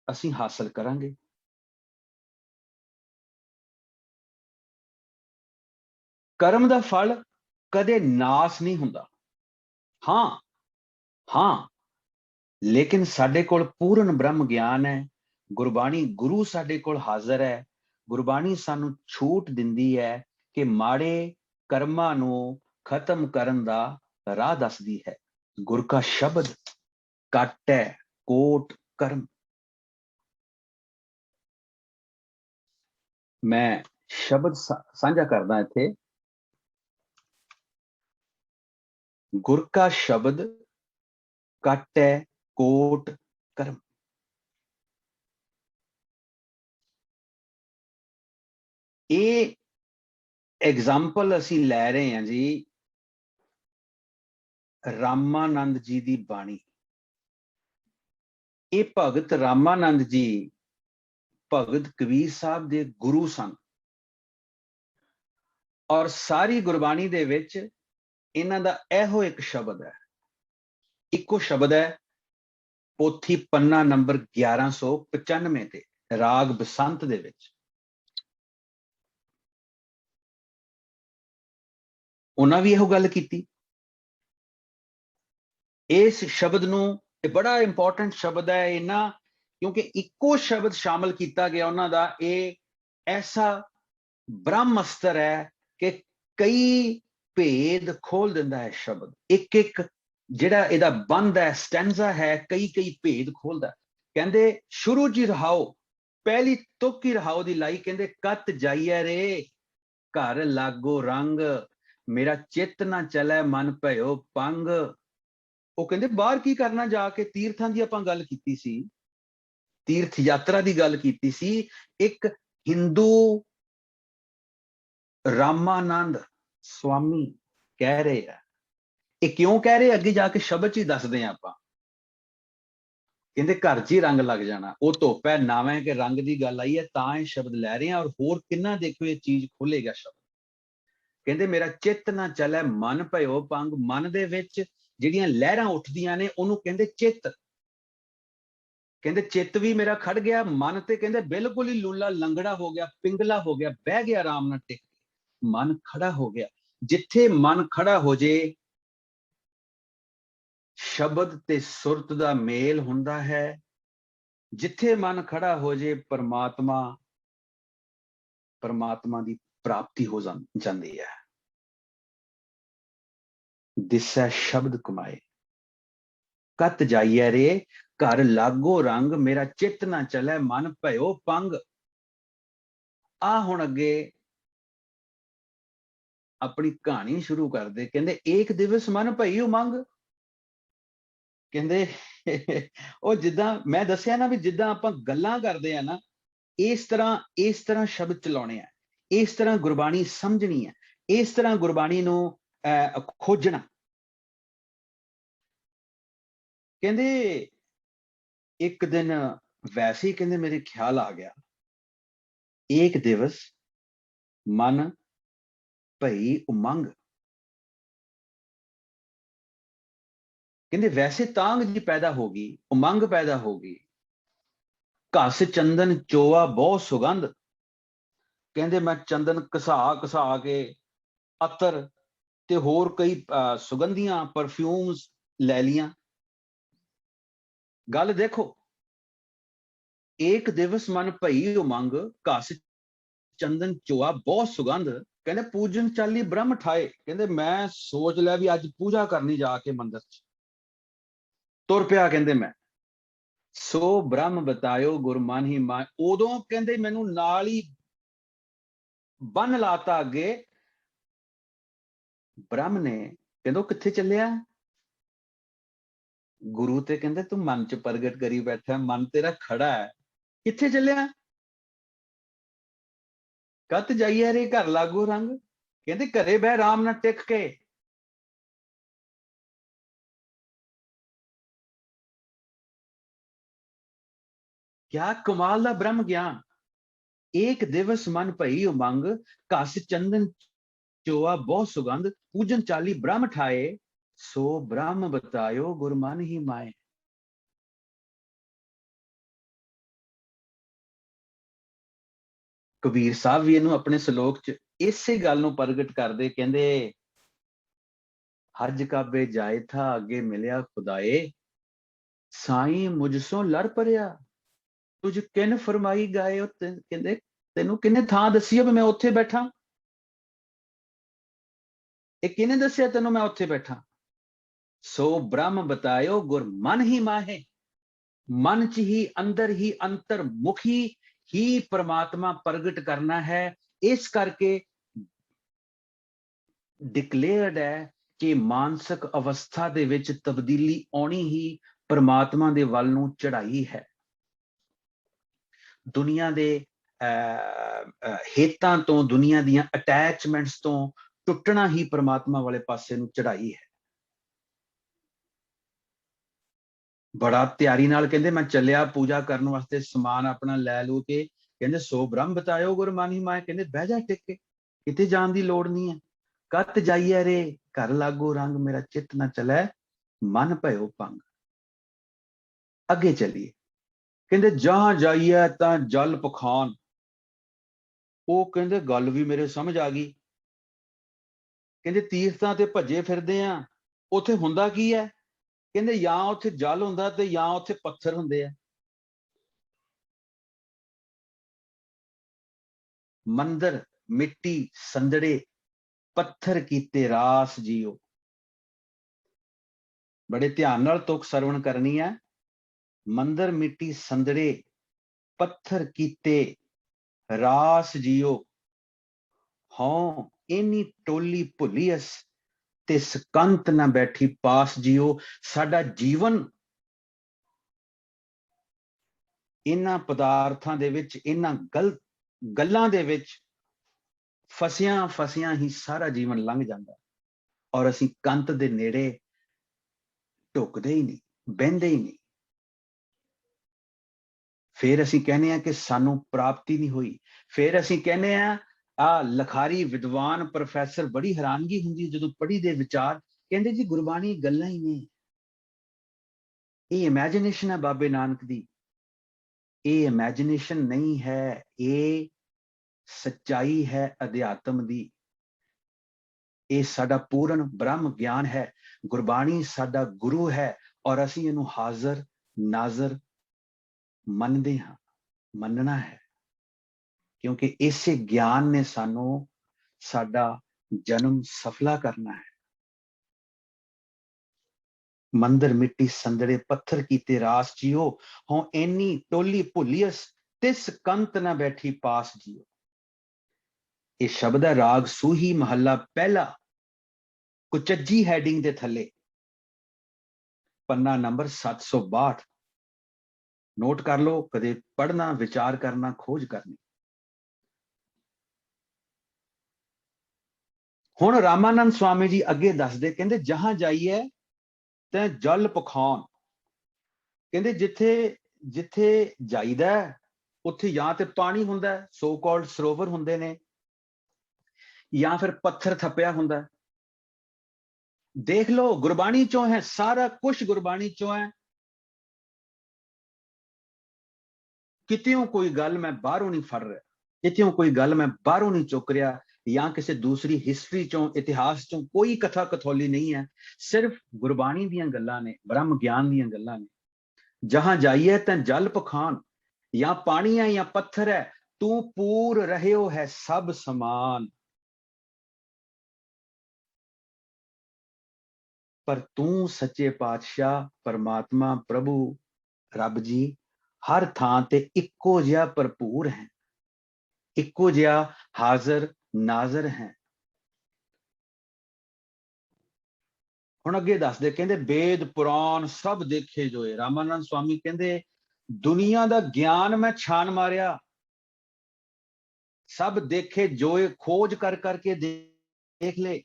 ਅਸੀਂ ਹਾਸਲ ਕਰਾਂਗੇ। ਕਰਮ ਦਾ ਫਲ ਕਦੇ ਨਾਸ ਨਹੀਂ ਹੁੰਦਾ। ਹਾਂ ਲੇਕਿਨ ਸਾਡੇ ਕੋਲ ਪੂਰਨ ਬ੍ਰਹਮ ਗਿਆਨ ਹੈ, ਗੁਰਬਾਣੀ ਗੁਰੂ ਸਾਡੇ ਕੋਲ ਹਾਜ਼ਰ ਹੈ। ਗੁਰਬਾਣੀ ਸਾਨੂੰ ਛੂਟ ਦਿੰਦੀ ਹੈ ਕਿ ਮਾੜੇ ਕਰਮਾਂ ਨੂੰ ਖਤਮ ਕਰਨ ਦਾ ਰਾਹ ਦੱਸਦੀ ਹੈ। ਗੁਰ ਕਾ ਸ਼ਬਦ ਕਾਟੈ ਕੋਟ ਕਰਮ। ਮੈਂ ਸ਼ਬਦ ਸਾਂਝਾ ਕਰਦਾ ਇੱਥੇ। ਗੁਰ ਕਾ ਸ਼ਬਦ ਕਾਟੈ ਕੋਟ ਕਰਮ। ਇਹ ਐਗਜ਼ਾਮਪਲ ਅਸੀਂ ਲੈ ਰਹੇ ਹਾਂ ਜੀ ਰਾਮਾਨੰਦ ਜੀ ਦੀ ਬਾਣੀ। ਇਹ ਭਗਤ ਰਾਮਾਨੰਦ ਜੀ ਭਗਤ ਕਬੀਰ ਸਾਹਿਬ ਦੇ ਗੁਰੂ ਸਨ ਔਰ ਸਾਰੀ ਗੁਰਬਾਣੀ ਦੇ ਵਿੱਚ ਇਹਨਾਂ ਦਾ ਇਹੋ ਇੱਕ ਸ਼ਬਦ ਹੈ, ਇੱਕੋ ਸ਼ਬਦ ਹੈ, ਪੋਥੀ ਪੰਨਾ ਨੰਬਰ 1195 ਤੇ ਰਾਗ ਬਸੰਤ ਦੇ ਵਿੱਚ। ਉਹਨਾਂ ਵੀ ਇਹੋ ਗੱਲ ਕੀਤੀ। ਇਸ ਸ਼ਬਦ ਨੂੰ, ਇਹ ਬੜਾ ਇੰਪੋਰਟੈਂਟ ਸ਼ਬਦ ਹੈ ਇਹਨਾਂ, ਕਿਉਂਕਿ ਇੱਕੋ ਸ਼ਬਦ ਸ਼ਾਮਲ ਕੀਤਾ ਗਿਆ ਉਹਨਾਂ ਦਾ। ਇਹ ਐਸਾ ਬ੍ਰਹਮ ਅਸਤਰ ਹੈ ਕਿ ਕਈ ਭੇਦ ਖੋਲ ਦਿੰਦਾ ਹੈ ਸ਼ਬਦ। ਇੱਕ ਇੱਕ ਜਿਹੜਾ ਇਹਦਾ ਬੰਦ ਹੈ, ਸਟੈਂਜ਼ਾ ਹੈ, ਕਈ ਕਈ ਭੇਦ ਖੋਲਦਾ। ਕਹਿੰਦੇ ਸ਼ੁਰੂ ਜੀ ਰਹਾਓ, ਪਹਿਲੀ ਤੁਕ ਹੀ ਰਹਾਓ ਦੀ ਲਾਈ। ਕਹਿੰਦੇ ਕਤ ਜਾਈਏ ਰੇ ਘਰ ਲਾਗੋ ਰੰਗ, मेरा चित ना चलै मन भयो पंग। ਉਹ ਕਹਿੰਦੇ ਬਾਹਰ ਕੀ ਕਰਨਾ ਜਾ ਕੇ, ਤੀਰਥਾਂ ਦੀ ਆਪਾਂ ਗੱਲ ਕੀਤੀ ਸੀ, ਤੀਰਥ ਯਾਤਰਾ ਦੀ ਗੱਲ ਕੀਤੀ ਸੀ। ਇੱਕ ਹਿੰਦੂ ਰਾਮਾਨੰਦ ਸਵਾਮੀ ਕਹਿ ਰਹੇ ਆ, ਇਹ ਕਿਉਂ ਕਹਿ ਰਹੇ ਅੱਗੇ ਜਾ ਕੇ ਸ਼ਬਦ 'ਚ ਹੀ ਦੱਸਦੇ ਆ ਆਪਾਂ। ਕਹਿੰਦੇ ਘਰ 'ਚ ਹੀ ਰੰਗ ਲੱਗ ਜਾਣਾ, ਉਹ ਧੁੱਪ ਹੈ ਨਾਵੇਂ ਕਿ ਰੰਗ ਦੀ ਗੱਲ ਆਈ ਹੈ ਤਾਂ ਇਹ ਸ਼ਬਦ ਲੈ ਰਹੇ ਆ। ਔਰ ਹੋਰ ਕਿੰਨਾ ਦੇਖੋ ਇਹ ਚੀਜ਼ ਖੁੱਲੇਗਾ ਸ਼ਬਦ। ਕਹਿੰਦੇ ਮੇਰਾ ਚਿੱਤ ਨਾ ਚੱਲੇ ਮਨ ਭਇਓ ਪੰਗ। ਮਨ ਦੇ ਵਿੱਚ ਜਿਹੜੀਆਂ ਲਹਿਰਾਂ ਉੱਠਦੀਆਂ ਨੇ ਉਹਨੂੰ ਕਹਿੰਦੇ ਚਿੱਤ। ਕਹਿੰਦੇ ਚਿੱਤ ਵੀ ਮੇਰਾ ਖੜ ਗਿਆ, ਮਨ ਤੇ ਕਹਿੰਦੇ ਬਿਲਕੁਲ ਹੀ ਲੂਲਾ ਲੰਗੜਾ ਹੋ ਗਿਆ, ਪਿੰਗਲਾ ਹੋ ਗਿਆ, ਬਹਿ ਗਿਆ ਆਰਾਮ ਨਾਲ ਟਿਕ, ਮਨ ਖੜਾ ਹੋ ਗਿਆ। ਜਿੱਥੇ ਮਨ ਖੜਾ ਹੋ ਜੇ, ਸ਼ਬਦ ਤੇ ਸੁਰਤ ਦਾ ਮੇਲ ਹੁੰਦਾ ਹੈ। ਜਿੱਥੇ ਮਨ ਖੜਾ ਹੋ ਜੇ, ਪਰਮਾਤਮਾ ਦੀ ਪ੍ਰਾਪਤੀ ਹੋ ਜਾਂਦੀ ਹੈ। ਦਿਸੈ ਸ਼ਬਦ ਕਮਾਏ ਕਤ ਜਾਈਐ ਰੇ, ਘਰ ਲਾਗੋ ਰੰਗ। ਮੇਰਾ ਚਿੱਤ ਨਾ ਚਲੇ ਮਨ ਭਇਓ ਪੰਗ। ਆ ਹੁਣ ਅੱਗੇ ਆਪਣੀ ਕਹਾਣੀ ਸ਼ੁਰੂ ਕਰਦੇ। ਕਹਿੰਦੇ ਏਕ ਦਿਵਸ ਮਨ ਭਈ ਉਮੰਗ। ਕਹਿੰਦੇ ਉਹ ਜਿੱਦਾਂ ਮੈਂ ਦੱਸਿਆ ਨਾ ਵੀ ਜਿੱਦਾਂ ਆਪਾਂ ਗੱਲਾਂ ਕਰਦੇ ਆ ਨਾ, ਇਸ ਤਰ੍ਹਾਂ ਸ਼ਬਦ ਚਲਾਉਣੇ ਆ, ਇਸ ਤਰ੍ਹਾਂ ਗੁਰਬਾਣੀ ਸਮਝਣੀ ਹੈ, ਇਸ ਤਰ੍ਹਾਂ ਗੁਰਬਾਣੀ ਨੂੰ ਖੋਜਣਾ। ਕਹਿੰਦੇ ਇੱਕ ਦਿਨ ਵੈਸੇ ਹੀ ਕਹਿੰਦੇ ਮੇਰੇ ਖਿਆਲ ਆ ਗਿਆ, ਏਕ ਦਿਵਸ ਮਨ ਭਈ ਉਮੰਗ। ਕਹਿੰਦੇ ਵੈਸੇ ਤਾਂਗ ਜੀ ਪੈਦਾ ਹੋ ਗਈ, ਉਮੰਗ ਪੈਦਾ ਹੋ ਗਈ। ਘਸ ਚੰਦਨ ਚੋਆ ਬਹੁਤ ਸੁਗੰਧ। ਕਹਿੰਦੇ ਮੈਂ ਚੰਦਨ ਘਸਾ ਕੇ ਅਤਰ ਤੇ ਹੋਰ ਕਈ ਸੁਗੰਧੀਆਂ ਪਰਫਿਊਮਸ ਲੈ ਲੀਆਂ। ਗੱਲ ਦੇਖੋ, ਏਕ ਦਿਵਸ ਮਨ ਭਈ ਉਮੰਗ, ਘਸ ਚੰਦਨ ਚੋਆ ਬਹੁਤ ਸੁਗੰਧ। ਕਹਿੰਦੇ ਪੂਜਨ ਚਾਲੀ ਬ੍ਰਹਮ ਠਾਏ। ਕਹਿੰਦੇ ਮੈਂ ਸੋਚ ਲਿਆ ਵੀ ਅੱਜ ਪੂਜਾ ਕਰਨੀ ਜਾ ਕੇ ਮੰਦਿਰ 'ਚ। ਤੁਰ ਪਿਆ ਕਹਿੰਦੇ ਮੈਂ। ਸੋ ਬ੍ਰਹਮ ਬਤਾਇਓ ਗੁਰ ਮਨ ਹੀ ਮਾਏ। ਉਦੋਂ ਕਹਿੰਦੇ ਮੈਨੂੰ ਨਾਲ ਹੀ ਬੰਨ ਲਾਤਾ ਅੱਗੇ ਬ੍ਰਹਮ ਨੇ। ਕਹਿੰਦੇ ਕਿੱਥੇ ਚੱਲਿਆ? ਗੁਰੂ ਤੇ ਕਹਿੰਦੇ ਤੂੰ ਮਨ 'ਚ ਪ੍ਰਗਟ ਕਰੀ ਬੈਠਾ, ਮਨ ਤੇਰਾ ਖੜਾ ਹੈ, ਕਿੱਥੇ ਚੱਲਿਆ? ਕਤ ਜਾਈਏ ਰੇ ਘਰ ਲਾਗੂ ਰੰਗ। ਕਹਿੰਦੇ ਘਰੇ ਬਹਿ ਆਰਾਮ ਨਾਲ ਟਿਕ ਕੇ। ਕਿਆ ਕਮਾਲ ਦਾ ਬ੍ਰਹਮ ਗਿਆਨ। ਏਕ ਦਿਵਸ ਮਨ ਭਈ ਉਮੰਗ, ਘਸ ਚੰਦਨ ਚੋਆ ਬਹੁਤ ਸੁਗੰਧ। ਪੂਜਨ ਚਾਲੀ ਬ੍ਰਹਮ ਠਾਏ, ਸੋ ਬ੍ਰਹਮ ਬਤਾਇਓ ਗੁਰ ਮਨ ਹੀ ਮਾਏ। ਕਬੀਰ ਸਾਹਿਬ ਵੀ ਇਹਨੂੰ ਆਪਣੇ ਸ਼ਲੋਕ 'ਚ ਇਸੇ ਗੱਲ ਨੂੰ ਪ੍ਰਗਟ ਕਰਦੇ। ਕਹਿੰਦੇ ਹਜ ਕਾਬੇ ਜਾਏ ਥਾ ਅੱਗੇ ਮਿਲਿਆ ਖੁਦਾਏ, ਸਾਈਂ ਮੁਝਸੋਂ ਲੜ ਪਰਿਆ ਤੁਝ ਕਿਨ ਫਰਮਾਈ ਗਾਏ। ਕਹਿੰਦੇ ਤੈਨੂੰ ਕਿੰਨੇ ਥਾਂ ਦੱਸੀ ਵੀ ਮੈਂ ਉੱਥੇ ਬੈਠਾ? ਇਹ ਕਿਹਨੇ ਦੱਸਿਆ ਤੈਨੂੰ ਮੈਂ ਉੱਥੇ ਬੈਠਾ? ਸੋ ਬ੍ਰਹਮ ਬਤਾਇਓ ਗੁਰ ਮਨ ਹੀ ਮਾਹੇ। ਮਨ 'ਚ ਹੀ ਅੰਤਰਮੁਖੀ ਹੀ ਪਰਮਾਤਮਾ ਪ੍ਰਗਟ ਕਰਨਾ ਹੈ। ਇਸ ਕਰਕੇ ਡਿਕਲੇਅਰਡ ਹੈ ਕਿ ਮਾਨਸਿਕ ਅਵਸਥਾ ਦੇ ਵਿੱਚ ਤਬਦੀਲੀ ਆਉਣੀ ਹੀ ਪਰਮਾਤਮਾ ਦੇ ਵੱਲ ਨੂੰ ਚੜ੍ਹਾਈ ਹੈ। ਦੁਨੀਆ ਦੇ ਹੇਤਾਂ ਤੋਂ, ਦੁਨੀਆ ਦੀਆਂ ਅਟੈਚਮੈਂਟਸ ਤੋਂ ਟੁੱਟਣਾ ਹੀ ਪਰਮਾਤਮਾ ਵਾਲੇ ਪਾਸੇ ਨੂੰ ਚੜ੍ਹਾਈ ਹੈ। ਬੜਾ ਤਿਆਰੀ ਨਾਲ ਕਹਿੰਦੇ ਮੈਂ ਚੱਲਿਆ ਪੂਜਾ ਕਰਨ ਵਾਸਤੇ, ਸਮਾਨ ਆਪਣਾ ਲੈ ਲੂ ਕੇ। ਕਹਿੰਦੇ ਸੋ ਬ੍ਰਹਮ ਬਤਾਇਓ ਗੁਰ ਮਨ ਹੀ ਮਾਏ। ਕਹਿੰਦੇ ਬਹਿ ਜਾ ਟਿਕ ਕੇ, ਕਿਤੇ ਜਾਣ ਦੀ ਲੋੜ ਨਹੀਂ ਹੈ। ਕਤ ਜਾਈਏ ਰੇ ਘਰ ਲਾਗੋ ਰੰਗ, ਮੇਰਾ ਚਿੱਤ ਨਾ ਚਲੇ ਮਨ ਭਇਓ ਪੰਗ। ਅੱਗੇ ਚੱਲੀਏ। ਕਹਿੰਦੇ ਜਹਾਂ ਜਾਈਏ ਤਾਂ ਜਲ ਪਖਾਨ। ਉਹ ਕਹਿੰਦੇ ਗੱਲ ਵੀ ਮੇਰੇ ਸਮਝ ਆ ਗਈ। ਕਹਿੰਦੇ ਤੀਰਥਾਂ ਤੇ ਭੱਜੇ ਫਿਰਦੇ ਆ, ਉੱਥੇ ਹੁੰਦਾ ਕੀ ਹੈ? ਕਹਿੰਦੇ ਜਾਂ ਉੱਥੇ ਜਲ ਹੁੰਦਾ ਤੇ ਜਾਂ ਉੱਥੇ ਪੱਥਰ ਹੁੰਦੇ ਆ। ਮੰਦਰ ਮਿੱਟੀ ਸੰਦੜੇ, ਪੱਥਰ ਕੀਤੇ ਰਾਸ ਜੀਓ। ਬੜੇ ਧਿਆਨ ਨਾਲ ਤੁਕ ਸਰਵਣ ਕਰਨੀ ਹੈ। ਮੰਦਰ ਮਿੱਟੀ ਸੰਦੜੇ, ਪੱਥਰ ਕੀਤੇ ਰਾਸ ਜੀਓ। ਹਾਂ इन्नी टोली भुलियस ते सकंत ना बैठी पास जियो। साडा जीवन इन्हां पदार्थां दे विच, इन्हां गलत गल्लां दे विच फसियां फसियां ही सारा जीवन लंघ जांदा, और असीं कंत दे नेड़े ढुकदे ही नहीं, बहिंदे ही नहीं। फिर असीं कहने आ कि सानू प्राप्ति नहीं हुई। फिर असीं कहने आ लखारी विद्वान प्रोफैसर बड़ी हैरानगी हुंदी जदों पढ़ी दे विचार, कहंदे जी गुरबाणी गल्लां ही ने, ये इमेजिनेशन है बाबे नानक दी, ये इमेजिनेशन नहीं है, ये सच्चाई है अध्यात्म दी, ये साडा पूर्ण ब्रह्म ज्ञान है। गुरबाणी साडा गुरु है और असीं इहनूं हाज़र नाज़र मनदे हां, मनना है, क्योंकि इसे ज्ञान ने सानू साडा जन्म सफला करना है। मंदिर मिट्टी संदड़े पत्थर कीते रास जियो, हों एनी टोली भुलियस तिस कंत ना बैठी पास जियो। ये शब्द है राग सूही महला पहला, कुचज्जी हैडिंग दे थले, पन्ना नंबर 762। नोट कर लो, कदे पढ़ना, विचार करना, खोज करनी। हुण रामानंद स्वामी जी अगे दसदे, कहंदे जहां जाइए ते जल पखान, कहंदे जिथे जिथे जाईदा उत्थे या ते पानी हुंदा, सो कॉल्ड सरोवर हुंदे ने, या फिर पत्थर थप्पिया हुंदा। देख लो गुरबाणी चों है, सारा कुछ गुरबाणी चों है। कित्यों कोई गल मैं बाहरों नहीं फड़ रहा, कित्यों कोई गल मैं बाहरों नहीं चुक रहा, या किसी दूसरी हिस्ट्री चों इतिहास चों कोई कथा कथौली नहीं है, सिर्फ गुरबाणी दीयां गल्लां ने, ब्रह्म ज्ञान दीयां गल्लां ने। जहां जाइए तां जल पखान, या पानी है या पत्थर है, तू पूर रहियो है सब समान, पर तू सच्चे पातशाह परमात्मा प्रभु रब जी हर थां ते इक्को जिहा भरपूर है, इक्को जिहा हाजिर नाजर है। हुण अगे दसदे, कहंदे वेद पुराण सब देखे जोए। रामानंद स्वामी कहंदे दुनिया दा ज्ञान मैं छान मारिया, सब देखे जोए, खोज कर करके देख ले।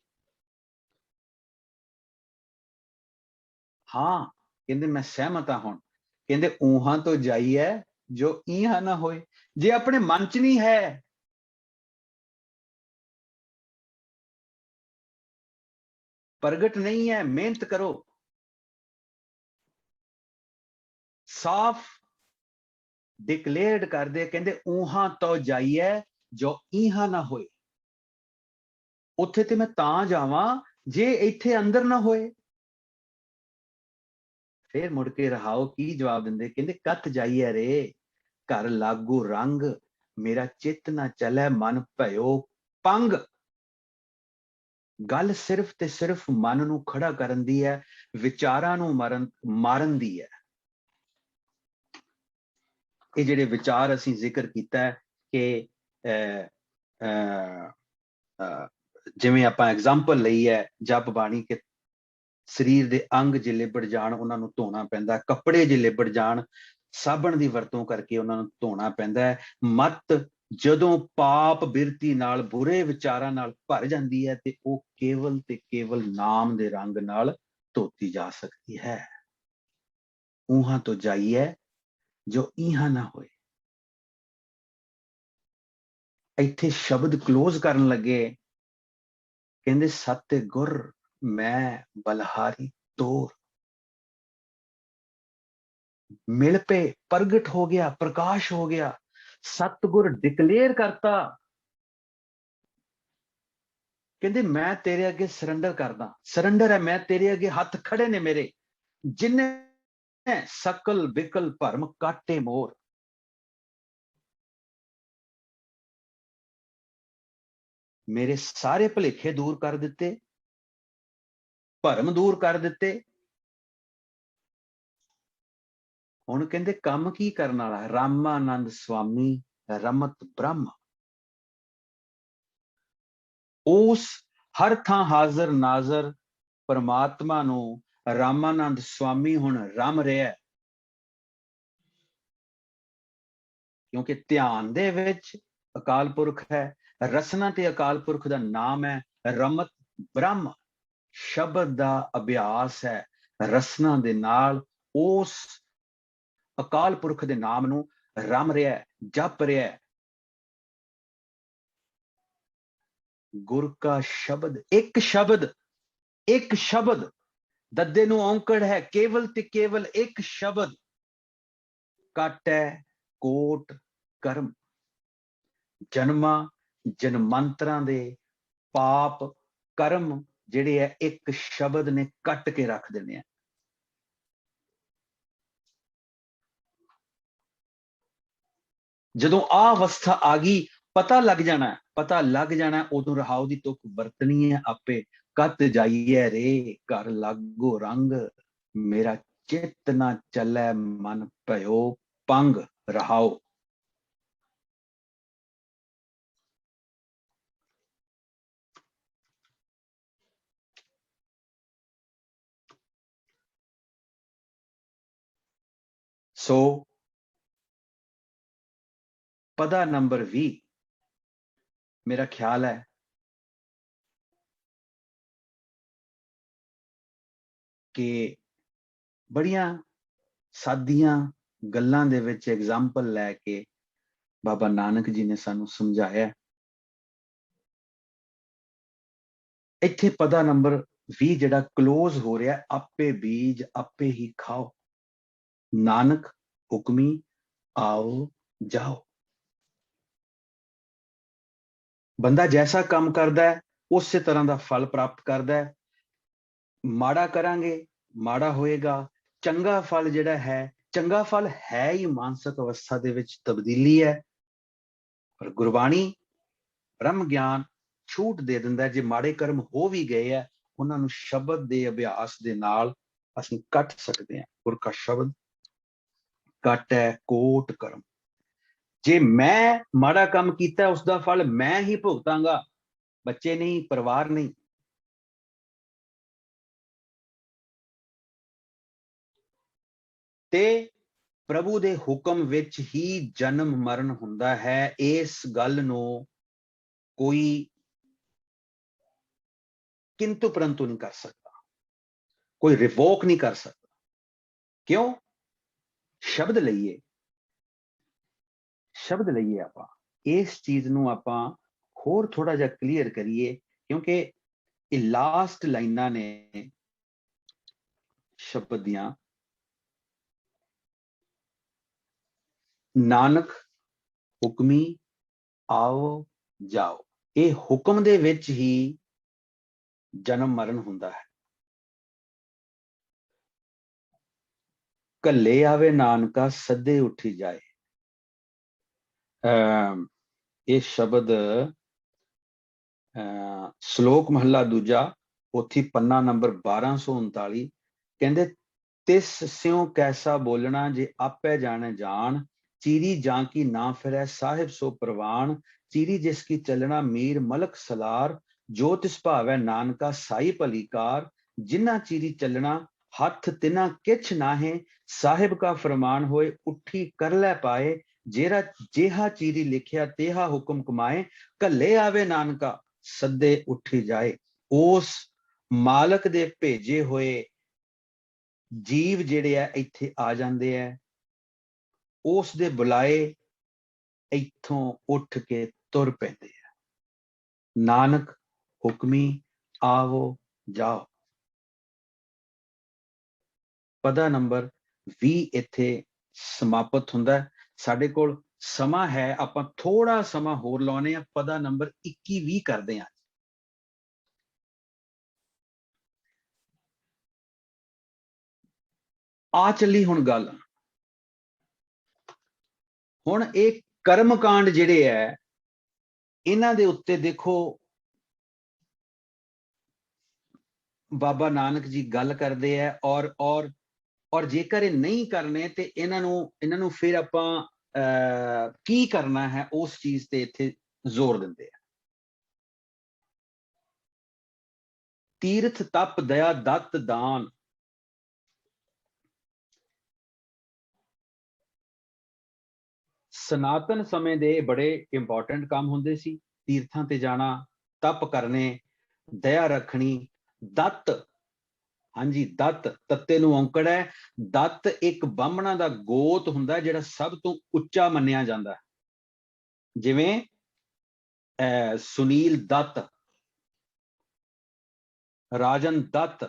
हाँ, कहंदे मैं सहमत हां। हुण कहंदे ऊहां तो जाइए जो इहां ना होए। जे अपने मन च नहीं है, प्रगट नहीं है, मेहनत करो। साफ डिक्लेयर्ड कर दे, कहंदे ऊहां तो जाइए जो इहां ना होए। उत्थे ते मैं तां जावां जे इत्थे अंदर ना होए। फिर मुड़ के रहाओ की जवाब दिंदे, कहंदे कत जाइए रे घर लागू रंग, मेरा चित ना चलै मन भयो पंग। गल सिर्फ ते सिर्फ मन नू खड़ा करन दी है, विचारां नू मारन दी है। ये जिहड़े विचार असीं जिक्र कीता है कि जिवें आपां एग्जाम्पल लई है जप बाणी के ਸਰੀਰ ਦੇ ਅੰਗ ਜੇ ਲਿਬੜ ਜਾਣ ਉਹਨਾਂ ਨੂੰ ਧੋਣਾ ਪੈਂਦਾ, ਕੱਪੜੇ ਜੇ ਲਿਬੜ ਜਾਣ ਸਾਬਣ ਦੀ ਵਰਤੋਂ ਕਰਕੇ ਉਹਨਾਂ ਨੂੰ ਧੋਣਾ ਪੈਂਦਾ ਹੈ। ਮਤ ਜਦੋਂ ਪਾਪ ਬਿਰਤੀ ਨਾਲ, ਬੁਰੇ ਵਿਚਾਰਾਂ ਨਾਲ ਭਰ ਜਾਂਦੀ ਹੈ ਤੇ ਉਹ ਕੇਵਲ ਤੇ ਕੇਵਲ ਨਾਮ ਦੇ ਰੰਗ ਨਾਲ ਧੋਤੀ ਜਾ ਸਕਦੀ ਹੈ। ਊਹਾਂ ਤੋਂ ਜਾਈਏ ਜੋ ਇਹਾਂ ਨਾ ਹੋਏ। ਇੱਥੇ ਸ਼ਬਦ ਕਲੋਜ਼ ਕਰਨ ਲੱਗੇ, ਕਹਿੰਦੇ ਸਤਿ ਗੁਰ मैं बलहारी तोर, मिल पे प्रगट हो गया, प्रकाश हो गया, सतगुर डिक्लेयर करता। कहते मैं तेरे अगे सरेंडर करदा, सरेंडर है, मैं तेरे अगे हथ खड़े ने मेरे, जिन्ने सकल विकल भरम काटे मोर। मेरे सारे भुलेखे दूर कर दिते, भरम दूर कर दिते। हुण कहंदे काम की करन वाला, रामानंद स्वामी रमत ब्रह्म। उस हर थां हाजर नाजर परमात्मा नू रामानंद स्वामी हुण रम रहा है, क्योंकि ध्यान दे विच अकाल पुरख है, रसना ते अकाल पुरख दा नाम है, रमत ब्रह्म शब्द दा अभ्यास है, रसना दे नाल उस अकाल पुरख दे नाम नू रम रहा है, जप रहा है। गुर का शब्द, एक शब्द दद्दे नू औंकड़ है, केवल ते केवल एक शब्द कट है कोट कर्म, जन्मां जन्मांतरां दे पाप कर्म जिहड़े है एक शब्द ने कट के रख देने हैं। जदों आ अवस्था आ गई, पता लग जाना उदों रहाओ दी तुक वरतनी है आपे। कत जाइए रे घर लागो रंग, मेरा चित ना चलै मन भयो पंग रहाओ। सो पदा नंबर 20 मेरा ख्याल है कि बड़ियां सादियां गल्लां दे विच एग्जाम्पल लैके बाबा नानक जी ने सानू समझाया। इत्थे पदा नंबर 20 जिहड़ा क्लोज हो रहा, आपे बीज आपे ही खाओ, नानक हुक्मी आओ जाओ। बंदा जैसा काम करता है उस तरह का फल प्राप्त करता है। माड़ा करांगे माड़ा होएगा, चंगा फल जिहड़ा है, चंगा फल है ही मानसिक अवस्था दे विच तब्दीली है। पर गुरबाणी ब्रह्म ज्ञान छूट दे दिंदा है, जे माड़े कर्म हो भी गए है उन्हां नूं शब्द दे अभ्यास दे नाल असीं कट सकते हैं। गुर का शब्द कट है कोट कर्म। जे मैं माड़ा काम कीता उसका फल मैं ही भुगतांगा, बच्चे नहीं, परिवार नहीं। ते प्रभु दे हुक्म विच ही जन्म मरण हुंदा है। इस गल नूं कोई किंतु परंतु नहीं कर सकता, कोई रिवोक नहीं कर सकता। क्यों? शब्द लईए आपां इस चीज नूं आपां होर थोड़ा जिहा क्लीयर करिए, क्योंकि ये लास्ट लाइनां ने शब्द दियां। नानक हुक्मी आओ जाओ, ये हुक्म दे विच ही जन्म मरण हुंदा है। कल्ले आवे नानका सदे उठी जाए, ये शब्द श्लोक महला दूजा पोथी पन्ना नंबर 1239 कहंदे, तिस स्यों कैसा बोलना जे आपे जाने जान, चीरी जां की ना फिरै साहिब सो प्रवान, चीरी जिसकी चलना मीर मलक सलार, जो तिस भावै नानका साई भलीकार, जिन्ना चीरी चलना हथ तिना किछ नाहे, साहिब का फरमान होए उठी कर लै पाए, जेरा जेहा चीरी लिखिया तेहा हुक्म कमाए, कल्ले आवे नानका सदे उठी जाए। उस मालक दे भेजे होए जीव जिहड़े आ इत्थे आ जांदे है, उस दे बुलाए इत्थों उठ के तुर पैंदे है। नानक हुक्मी आवो जाओ। पदा नंबर 20 इत्थे समाप्त हुंदा है। साडे कोल समा है, आपां थोड़ा समा होर लाउने आ, पदा नंबर 21-20 करदे आ। आ चली हुण गल, हुण एक कर्मकांड जिहड़े है इन्हां दे उत्ते देखो बाबा नानक जी गल करदे है, और जेकर ये नहीं करने ते इन्हां नूं फिर आपां की करना है उस चीज ते इत्थे जोर दिंदे हैं। तीर्थ तप दया दत्त दान। सनातन समय दे बड़े इंपॉर्टेंट काम हुंदे सी, तीर्थां ते जाना, तप करने, दया रखनी, दत्त। हाँ जी, दत्त तत्ते नूं औंकड़ है। दत्त एक बामणा दा गोत हुंदा जिहड़ा सब तो उच्चा मन्निया जांदा है। जिवें सुनील दत्त, राजन दत्त,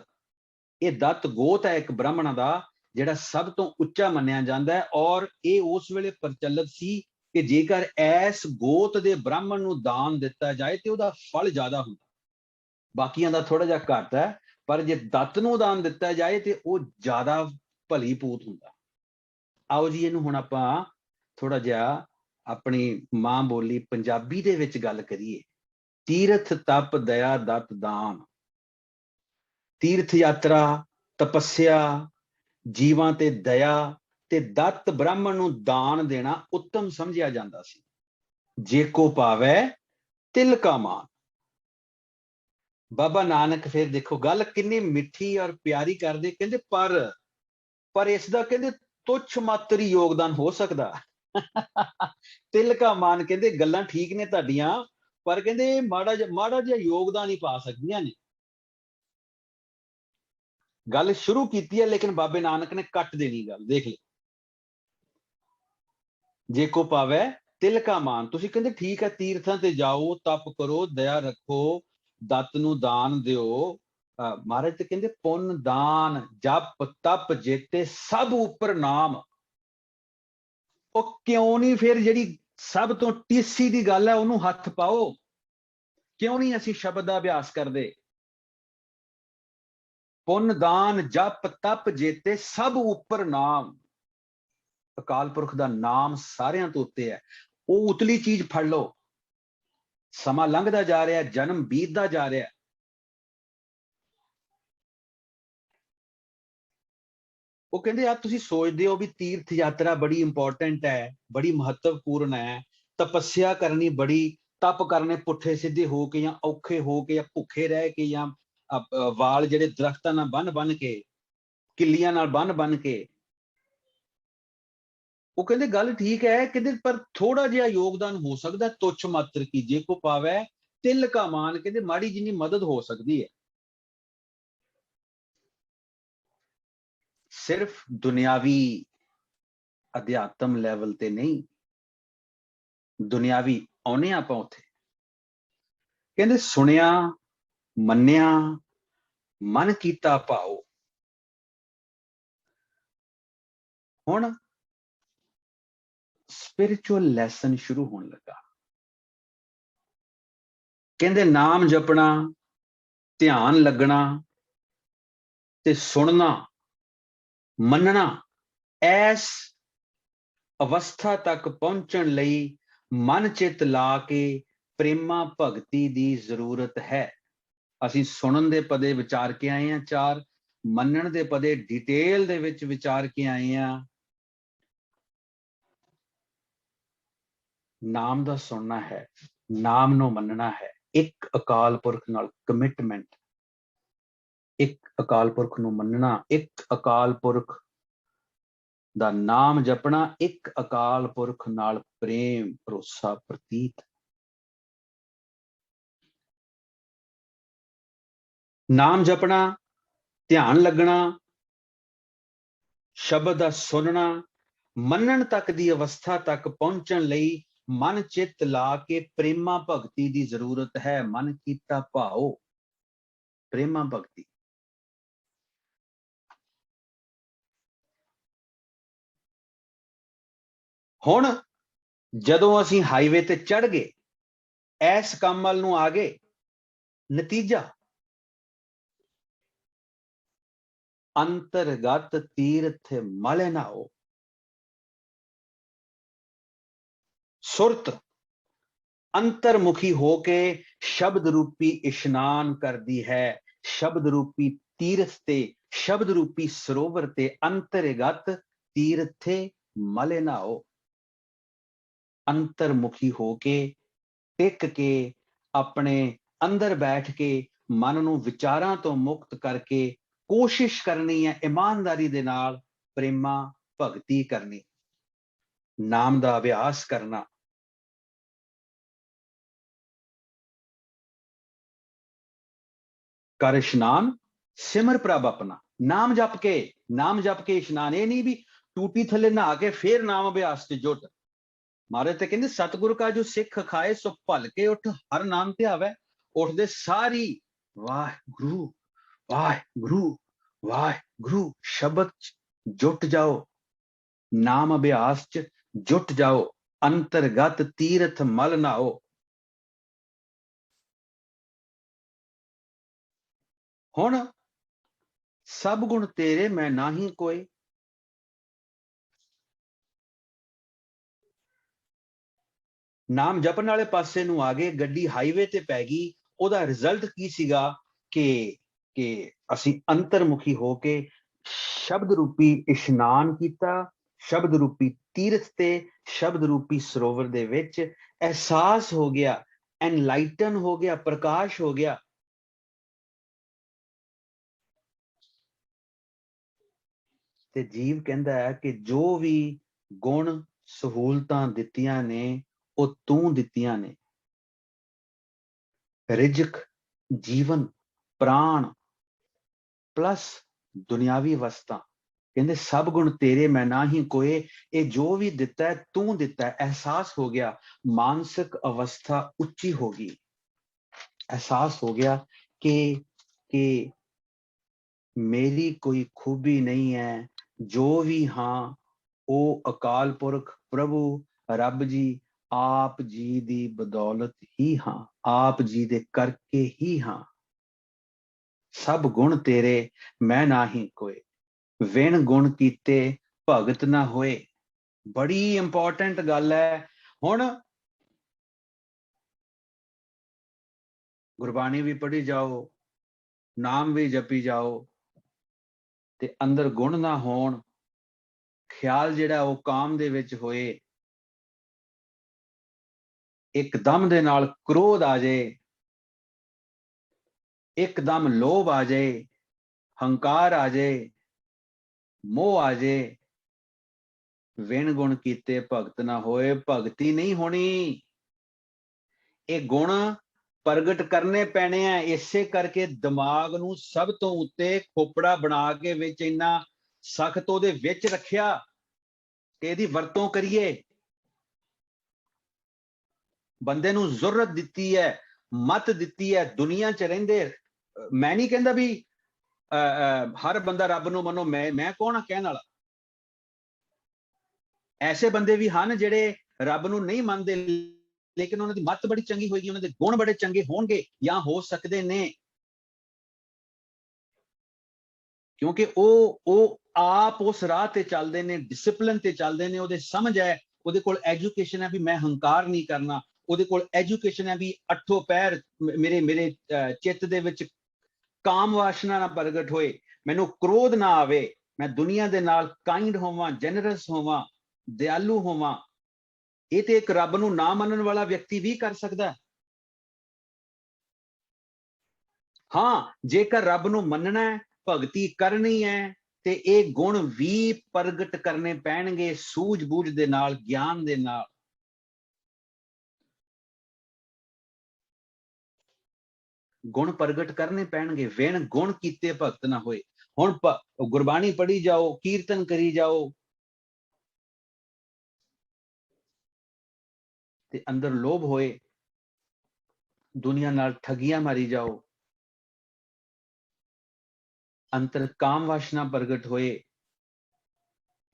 ये दत्त गोत है एक ब्राह्मणा दा जिहड़ा सब तो उच्चा मन्निया जांदा है। और ये उस वेले प्रचलित सी कि जेकर ऐस गोत दे ब्राह्मण नूं दान दिता जाए तो उहदा फल ज्यादा हुंदा, बाकियां दा थोड़ा जिहा घट है, पर जे दत्त नूं दान दिता जाए तो वह ज्यादा भली पूत हुंदा। आओ जी इहनूं हुण आपां थोड़ा जिहा अपनी मां बोली पंजाबी दे विच गल करिए। तीर्थ तप दया दत्त दान। तीर्थ यात्रा, तपस्या, जीवां ते दया ते दत्त ब्राह्मण नूं दान देना उत्तम समझिया जांदा सी। जे को पावै तिल का मान। बाबा नानक फिर देखो गल कितनी मिठी और प्यारी करदे, कहंदे पर इसदा कहंदे तुच्छ मात्र ही योगदान हो सकदा। तिल का मान कहंदे गल्लां ठीक ने तुहाडीआं, पर कहंदे माड़ा जिहा योगदान ही पा सकदियां ने। गल शुरू की है लेकिन बाबे नानक ने कट देनी गल, देख ले। जे को पावे तिल का मान। तुसीं कहंदे ठीक है, तीर्थां ते जाओ, तप करो, दया रखो, दत्त नूं दान दिओ। महाराज ते कहंदे पुन दान जप तप जेते सब उपर नाम। ਉਹ क्यों नहीं फिर ਜਿਹੜੀ सब तो टीसी ਦੀ ਗੱਲ है ਉਹਨੂੰ हथ पाओ। क्यों नहीं ਅਸੀਂ शब्द ਦਾ ਅਭਿਆਸ ਕਰਦੇ। पुन दान जप तप जेते सब उपर नाम। अकाल पुरख ਦਾ नाम ਸਾਰਿਆਂ ਤੋਂ ਉੱਤੇ ਹੈ। ਉਹ ਉਤਲੀ ਚੀਜ਼ ਫੜ ਲਓ। ਸਮਾਂ ਲੰਘਦਾ ਜਾ ਰਿਹਾ, ਜਨਮ ਬੀਤਦਾ ਜਾ ਰਿਹਾ। ਉਹ ਕਹਿੰਦੇ ਆ ਤੁਸੀਂ ਸੋਚਦੇ ਹੋ ਵੀ ਤੀਰਥ ਯਾਤਰਾ ਬੜੀ ਇੰਪੋਰਟੈਂਟ ਹੈ, ਬੜੀ ਮਹੱਤਵਪੂਰਨ ਹੈ, ਤਪੱਸਿਆ ਕਰਨੀ ਬੜੀ, ਤਪ ਕਰਨੇ ਪੁੱਠੇ ਸਿੱਧੇ ਹੋ ਕੇ ਜਾਂ ਔਖੇ ਹੋ ਕੇ ਜਾਂ ਭੁੱਖੇ ਰਹਿ ਕੇ ਜਾਂ ਵਾਲ ਜਿਹੜੇ ਦਰਖਤਾਂ ਨਾਲ ਬੰਨ ਕੇ, ਕਿੱਲੀਆਂ ਨਾਲ ਬੰਨ ਕੇ। ਉਹ ਕਹਿੰਦੇ ਗੱਲ ਠੀਕ ਹੈ, ਕਹਿੰਦੇ ਪਰ ਥੋੜਾ ਜਿਹਾ ਯੋਗਦਾਨ ਹੋ ਸਕਦਾ, ਤੁੱਛ ਮਾਤਰ ਕੀ ਜੇ ਕੋ ਪਾਵੈ ਤਿਲ ਕਾ ਮਾਨ। ਕਹਿੰਦੇ ਮਾੜੀ ਜਿੰਨੀ ਮਦਦ ਹੋ ਸਕਦੀ ਹੈ। ਸਿਰਫ ਦੁਨਿਆਵੀ ਅਧਿਆਤਮ ਲੈਵਲ ਤੇ ਨਹੀਂ, ਦੁਨਿਆਵੀ ਆਉਨੇ ਆਪਾਂ ਉੱਥੇ। ਕਹਿੰਦੇ ਸੁਣਿਆ ਮੰਨਿਆ ਮਨ ਕੀਤਾ ਭਾਓ। ਹੁਣ स्पिरिचुअल लैसन शुरू होने लगा। कहते नाम जपना, ध्यान लगना ते सुनना मनना, ऐस अवस्था तक पहुंचण लई मन चित ला के प्रेमा भगती दी जरूरत है। असीं सुनन दे पदे विचार के आए हैं चार, मनन दे पदे डिटेल दे विच विचार के आए हैं। नाम दा सुनना है, नाम नूं मनना है, एक अकाल पुरख नाल कमिटमेंट, एक अकाल पुरख नूं मनना, एक अकाल पुरख दा नाम जपना, एक अकाल पुरख नाल प्रेम भरोसा प्रतीत। नाम जपना, ध्यान लगना, शब्द दा सुनना, मनन तक दी अवस्था तक पहुंचण लई मन चित ला के प्रेमा भगती दी जरूरत है। मन कीता भाओ, प्रेमा भगती। हुण जदों असीं हाईवे ते चढ़ गए, ऐस काम वाल नूं आ गए, नतीजा अंतरगत तीर्थ मल नाओ। सुरत अंतर्मुखी होके शब्द रूपी इशनान करती है। शब्द रूपी तीर्थ ते, शब्द रूपी सरोवर ते अंतरगत तीर्थे मल नाओ। अंतर्मुखी होके टिक के अपने अंदर बैठ के मन नूं विचारां तो मुक्त करके कोशिश करनी है ईमानदारी दे नाल प्रेमा भगती करनी, नाम दा अभ्यास करना। कर इशनान सिमर प्रभ अपना, नाम जप के इशनान। ये नहीं भी टूटी थले नहा के फिर नाम अभ्यास च जुट। महाराज ते कहंदे सतगुर का जो सिख खाए सो भल के उठ हर नाम ते आवे। उठदे सारी वाहिगुरु वाहिगुरु वाहिगुरु शब्द जुट जाओ, नाम अभ्यास च जुट जाओ, अंतरगत तीर्थ मल नाओ। हुण सब गुण तेरे मैं नाही कोई, नाम जपन वाले पासे नूं आ गए, गड्डी हाईवे ते पै गई। ਉਹਦਾ ਰਿਜ਼ਲਟ ਕੀ ਸੀਗਾ ਕਿ ਅਸੀਂ ਅੰਤਰਮੁਖੀ ਹੋ ਕੇ ਸ਼ਬਦ ਰੂਪੀ ਇਸ਼ਨਾਨ ਕੀਤਾ, ਸ਼ਬਦ ਰੂਪੀ ਤੀਰਥ ਤੇ ਸ਼ਬਦ ਰੂਪੀ ਸਰੋਵਰ ਦੇ ਵਿੱਚ ਅਹਿਸਾਸ ਹੋ ਗਿਆ, ਐਨਲਾਈਟਨ ਹੋ ਗਿਆ, ਪ੍ਰਕਾਸ਼ ਹੋ ਗਿਆ। ਤੇ ਜੀਵ ਕਹਿੰਦਾ ਹੈ ਕਿ ਜੋ ਵੀ ਗੁਣ ਸਹੂਲਤਾਂ ਦਿੱਤੀਆਂ ਨੇ ਉਹ ਤੂੰ ਦਿੱਤੀਆਂ ਨੇ। ਰਿਜਕ, ਜੀਵਨ, ਪ੍ਰਾਣ ਪਲੱਸ ਦੁਨਿਆਵੀ ਵਸਤਾਂ, ਕਹਿੰਦੇ ਸਭ ਗੁਣ ਤੇਰੇ ਮੈਂ ਨਾ ਹੀ ਕੋਏ। ਇਹ ਜੋ ਵੀ ਦਿੱਤਾ ਹੈ ਤੂੰ ਦਿੱਤਾ ਹੈ। ਅਹਿਸਾਸ ਹੋ ਗਿਆ, ਮਾਨਸਿਕ ਅਵਸਥਾ ਉੱਚੀ ਹੋ ਗਈ। ਅਹਿਸਾਸ ਹੋ ਗਿਆ ਕਿ ਮੇਰੀ ਕੋਈ ਖੂਬੀ ਨਹੀਂ ਹੈ, ਜੋ ਵੀ ਹਾਂ ਉਹ ਅਕਾਲ ਪੁਰਖ ਪ੍ਰਭੂ ਰੱਬ ਜੀ ਆਪ ਜੀ ਦੀ ਬਦੌਲਤ ਹੀ ਹਾਂ, ਆਪ ਜੀ ਦੇ ਕਰਕੇ ਹੀ ਹਾਂ। ਸਭ ਗੁਣ ਤੇਰੇ ਮੈਂ ਨਾਹੀ ਕੋਏ, ਵਿਣ ਗੁਣ ਕੀਤੇ ਭਗਤ ਨਾ ਹੋਏ। ਬੜੀ ਇੰਪੋਰਟੈਂਟ ਗੱਲ ਹੈ। ਹੁਣ ਗੁਰਬਾਣੀ ਵੀ ਪੜ੍ਹੀ ਜਾਓ, ਨਾਮ ਵੀ ਜਪੀ ਜਾਓ, ਤੇ ਅੰਦਰ ਗੁਣ ਨਾ ਹੋਣ, ਖਿਆਲ ਜਿਹੜਾ ਉਹ ਕਾਮ ਦੇ ਵਿੱਚ ਹੋਏ, ਇੱਕਦਮ ਦੇ ਨਾਲ ਕ੍ਰੋਧ ਆ ਜਾਏ, ਇੱਕਦਮ ਲੋਭ ਆ ਜਾਏ, ਹੰਕਾਰ ਆ ਜਾਏ, ਮੋਹ ਆ ਜਾਏ, ਵਿਣ ਗੁਣ ਕੀਤੇ ਭਗਤ ਨਾ ਹੋਏ, ਭਗਤੀ ਨਹੀਂ ਹੋਣੀ। ਇਹ ਗੁਣ ਪ੍ਰਗਟ ਕਰਨੇ ਪੈਣੇ ਆ। ਇਸੇ ਕਰਕੇ ਦਿਮਾਗ ਨੂੰ ਸਭ ਤੋਂ ਉੱਤੇ ਖੋਪੜਾ ਬਣਾ ਕੇ ਵਿੱਚ ਇੰਨਾ ਸਖਤ ਉਹਦੇ ਵਿੱਚ ਰੱਖਿਆ ਕਿ ਇਹਦੀ ਵਰਤੋਂ ਕਰੀਏ। ਬੰਦੇ ਨੂੰ ਜ਼ਰੂਰਤ ਦਿੱਤੀ ਹੈ, ਮਤ ਦਿੱਤੀ ਹੈ। ਦੁਨੀਆ 'ਚ ਰਹਿੰਦੇ, ਮੈਂ ਨਹੀਂ ਕਹਿੰਦਾ ਵੀ ਹਰ ਬੰਦਾ ਰੱਬ ਨੂੰ ਮੰਨੋ, ਮੈਂ ਕੌਣ ਆ ਕਹਿਣ ਵਾਲਾ। ਐਸੇ ਬੰਦੇ ਵੀ ਹਨ ਜਿਹੜੇ ਰੱਬ ਨੂੰ ਨਹੀਂ ਮੰਨਦੇ, ਲੇਕਿਨ ਉਹਨਾਂ ਦੀ ਮੱਤ ਬੜੀ ਚੰਗੀ ਹੋਏਗੀ, ਉਹਨਾਂ ਦੇ ਗੁਣ ਬੜੇ ਚੰਗੇ ਹੋਣਗੇ ਜਾਂ ਹੋ ਸਕਦੇ ਨੇ, ਕਿਉਂਕਿ ਉਹ ਆਪ ਉਸ ਰਾਹ ਤੇ ਚੱਲਦੇ ਨੇ, ਡਿਸਪਲਿਨ ਤੇ ਚੱਲਦੇ ਨੇ। ਉਹਦੇ ਸਮਝ ਹੈ, ਉਹਦੇ ਕੋਲ ਐਜੂਕੇਸ਼ਨ ਹੈ ਵੀ ਮੈਂ ਹੰਕਾਰ ਨਹੀਂ ਕਰਨਾ, ਉਹਦੇ ਕੋਲ ਐਜੂਕੇਸ਼ਨ ਹੈ ਵੀ ਅੱਠੋਂ ਪੈਰ ਮੇਰੇ ਚਿੱਤ ਦੇ ਵਿੱਚ ਕਾਮ ਵਾਸ਼ਨਾ ਨਾ ਪ੍ਰਗਟ ਹੋਏ, ਮੈਨੂੰ ਕ੍ਰੋਧ ਨਾ ਆਵੇ, ਮੈਂ ਦੁਨੀਆ ਦੇ ਨਾਲ ਕਾਈਂਡ ਹੋਵਾਂ, ਜੈਨਰਸ ਹੋਵਾਂ, ਦਿਆਲੂ ਹੋਵਾਂ। ਇਹ ਤੇ ਇੱਕ ਰੱਬ ਨੂੰ ਨਾ ਮੰਨਣ ਵਾਲਾ ਵਿਅਕਤੀ ਵੀ ਕਰ ਸਕਦਾ। ਹਾਂ, ਜੇਕਰ ਰੱਬ ਨੂੰ ਮੰਨਣਾ ਹੈ, ਭਗਤੀ ਕਰਨੀ ਹੈ, ਤੇ ਇਹ ਗੁਣ ਵੀ ਪ੍ਰਗਟ ਕਰਨੇ ਪੈਣਗੇ ਸੂਝ-ਬੂਝ ਦੇ ਨਾਲ, ਗਿਆਨ ਦੇ ਨਾਲ। ਗੁਣ ਪ੍ਰਗਟ ਕਰਨੇ ਪੈਣਗੇ। ਵਿਣ ਗੁਣ ਕੀਤੇ ਭਗਤ ਨਾ ਹੋਏ। ਹੁਣ ਗੁਰਬਾਣੀ ਪੜ੍ਹੀ ਜਾਓ, ਕੀਰਤਨ ਕਰੀ ਜਾਓ, ਤੇ ਅੰਦਰ ਲੋਭ ਹੋਏ, ਦੁਨੀਆ ਨਾਲ ਠੱਗੀਆਂ ਮਾਰੀ ਜਾਓ, ਅੰਤਰ ਕਾਮ ਵਾਸ਼ਨਾ ਪ੍ਰਗਟ ਹੋਏ,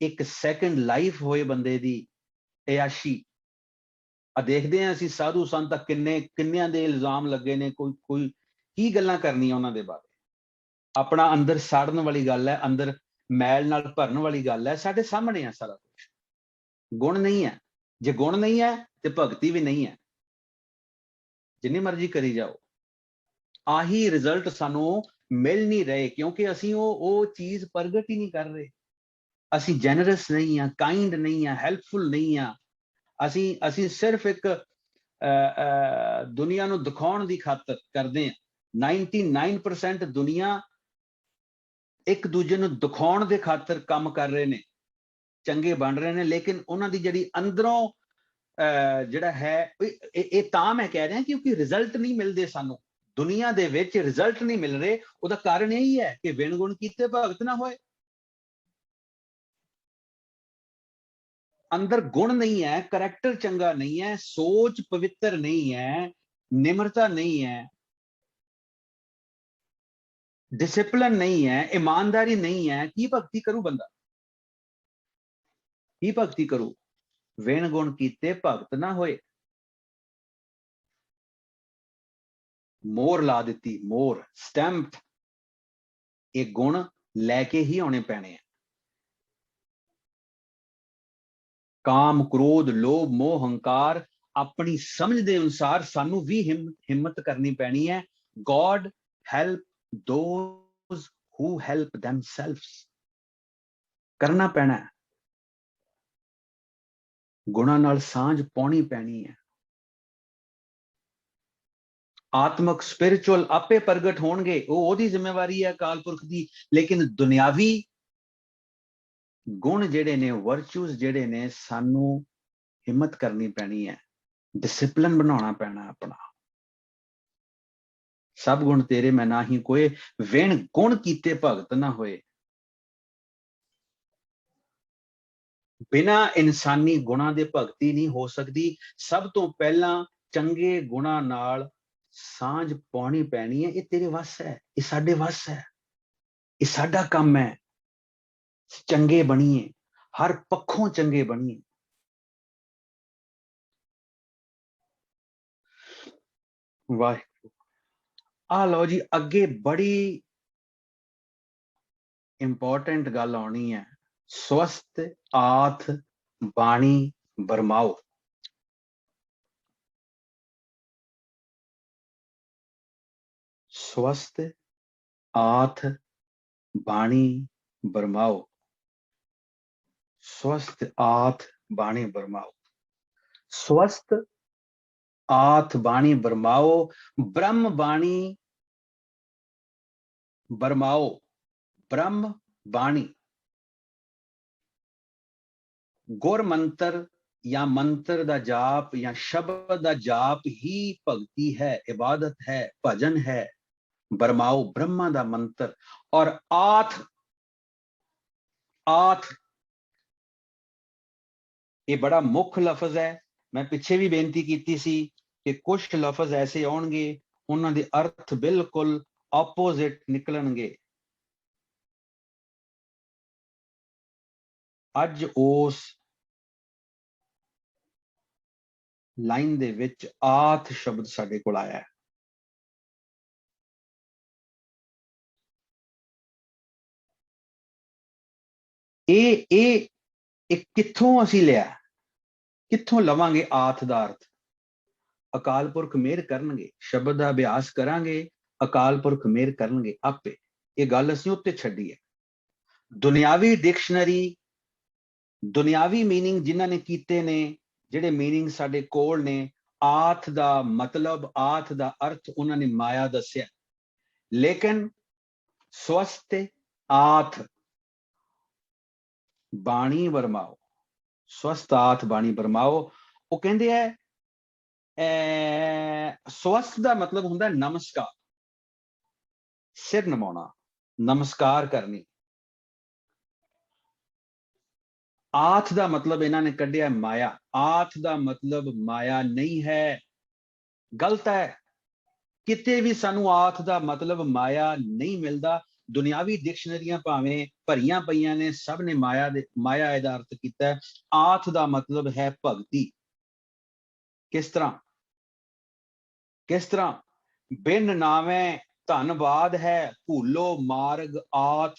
ਇੱਕ ਸੈਕਿੰਡ ਲਾਈਫ ਹੋਏ ਬੰਦੇ ਦੀ ਅਯਾਸ਼ੀ। ਆ ਦੇਖਦੇ ਹਾਂ ਅਸੀਂ ਸਾਧੂ ਸੰਤ ਕਿੰਨਿਆਂ ਦੇ ਇਲਜ਼ਾਮ ਲੱਗੇ ਨੇ, ਕੋਈ ਕੀ ਗੱਲਾਂ ਕਰਨੀਆਂ ਉਹਨਾਂ ਦੇ ਬਾਰੇ। ਆਪਣਾ ਅੰਦਰ ਸਾੜਨ ਵਾਲੀ ਗੱਲ ਹੈ, ਅੰਦਰ ਮੈਲ ਨਾਲ ਭਰਨ ਵਾਲੀ ਗੱਲ ਹੈ। ਸਾਡੇ ਸਾਹਮਣੇ ਆ ਸਾਰਾ ਕੁਝ। ਗੁਣ ਨਹੀਂ ਹੈ। ਜੇ ਗੁਣ ਨਹੀਂ ਹੈ ਤੇ ਭਗਤੀ ਵੀ ਨਹੀਂ ਹੈ। ਜਿੰਨੀ ਮਰਜ਼ੀ ਕਰੀ ਜਾਓ, ਆਹੀ ਰਿਜ਼ਲਟ ਸਾਨੂੰ ਮਿਲ ਨਹੀਂ ਰਹੇ, ਕਿਉਂਕਿ ਅਸੀਂ ਉਹ ਚੀਜ਼ ਪ੍ਰਗਟ ਹੀ ਨਹੀਂ ਕਰ ਰਹੇ। ਅਸੀਂ ਜੈਨਰਸ ਨਹੀਂ ਆ, ਕਾਈਂਡ ਨਹੀਂ ਆ, ਹੈਲਪਫੁਲ ਨਹੀਂ ਆ। ਅਸੀਂ ਸਿਰਫ ਇੱਕ ਦੁਨੀਆ ਨੂੰ ਦਿਖਾਉਣ ਦੀ ਖਾਤਰ ਕਰਦੇ ਹਾਂ 99% दुनिया एक दूजे ਨੂੰ ਦਿਖਾਉਣ ਦੇ ਖਾਤਰ ਕੰਮ ਕਰ ਰਹੇ ਨੇ, ਚੰਗੇ ਬਣ ਰਹੇ ਨੇ, ਲੇਕਿਨ ਉਹਨਾਂ ਦੀ ਜਿਹੜੀ ਅੰਦਰੋਂ ਜਿਹੜਾ ਹੈ ਇਹ ਤਾਂ ਮੈਂ ਕਹਿ ਰਿਹਾ ਕਿਉਂਕਿ ਰਿਜ਼ਲਟ ਨਹੀਂ ਮਿਲਦੇ ਸਾਨੂੰ ਦੁਨੀਆ ਦੇ ਵਿੱਚ, ਰਿਜ਼ਲਟ ਨਹੀਂ ਮਿਲ ਰਹੇ। ਉਹਦਾ ਕਾਰਨ ਇਹੀ ਹੈ ਕਿ ਵਿਣ ਗੁਣ ਕੀਤੇ ਭਗਤ ਨਾ ਹੋਏ। अंदर गुण नहीं है, करैक्टर चंगा नहीं है, सोच पवित्र नहीं है, निम्रता नहीं है, डिसिप्लिन नहीं है, ईमानदारी नहीं है, की भक्ति करू बंदा, की भक्ति करू? विण गुण कीते भगत ना होए। मोर ला दी, मोर स्टैंप, एक गुण लैके ही आने पैने। काम क्रोध लोभ मोह हंकार अपनी समझ के अनुसार सानू भी हिम्मत करनी पैनी है। God help those who help themselves, करना पैना है। गुणा नाल सांझ पाउणी पैनी है। आत्मक स्पिरिचुअल आपे प्रगट होणगे, ओदी जिम्मेवारी है अकाल पुरख दी, लेकिन दुनियावी गुण जेड़े ने, वर्चूज जेड़े ने, सानू हिम्मत करनी पैनी है, डिसिप्लिन बनाना पैना अपना। सब गुण तेरे मैं ना ही कोई, विण गुण कीते भगत ना होए। बिना इंसानी गुणा दे भगती नहीं हो सकती। सब तो पहला चंगे गुणा नाल सांझ पाउणी पैनी है। ये तेरे वस है, ये साडे वस है, ये साडा काम है। चंगे बनिए, हर पक्षों चंगे बनिए। वाह, आ लो जी, अगे बड़ी इंपॉर्टेंट गल आनी है। स्वस्थ आथ बाणी बरमाओ। स्वस्थ आथ बाणी बरमाओ, स्वस्थ आथ बाणी बरमाओ, स्वस्थ आथ बाणी बरमाओ, ब्रह्म बाणी बरमाओ। ब्रह्म बाणी गुर मंत्र या मंत्र दा जाप या शब्द दा जाप ही भगती है, इबादत है, भजन है। बरमाओ ब्रह्मा दा मंत्र। और आथ, आथ ये बड़ा मुख्य लफज है। मैं पिछे भी बेनती की सी कि कुछ लफज ऐसे आउणगे उन्हां दे अर्थ बिल्कुल ऑपोजिट निकलणगे। अज उस लाइन दे विच आथ शब्द साडे कोल आया है। ये कित्थों असीं लिया, कित्थों लवांगे आथ दा अर्थ? अकाल पुरख मेहर करनगे, शब्द दा अभ्यास करांगे, अकाल पुरख मेहर करनगे आपे। ये गल असीं उत्ते छड्डी है। दुनियावी डिक्शनरी, दुनियावी मीनिंग जिन्हां ने कीते ने, जिहड़े मीनिंग साडे कोल ने, आथ दा मतलब, आथ दा अर्थ उन्हां ने माया दस्या। लेकिन स्वस्थ आथ बाणी बरमाओ, स्वस्थ आथ बाणी बरमाओ। वो कहंदे है स्वस्थ दा मतलब हुंदा नमस्कार, सिर नमाउणा, नमस्कार करनी। आथ दा मतलब इन्हां ने कढ़िया माया। आथ दा मतलब माया नहीं है, गलत है। किते भी सानू आथ दा मतलब माया नहीं मिलता। दुनियावी डिक्शनरियां भावें भरियां पईयां ने, सब ने माया इहदा अर्थ कीता है। आथ दा मतलब है भगती। किस तरह, किस तरह? बिन नावे धनबाद है, भूलो मार्ग आथ।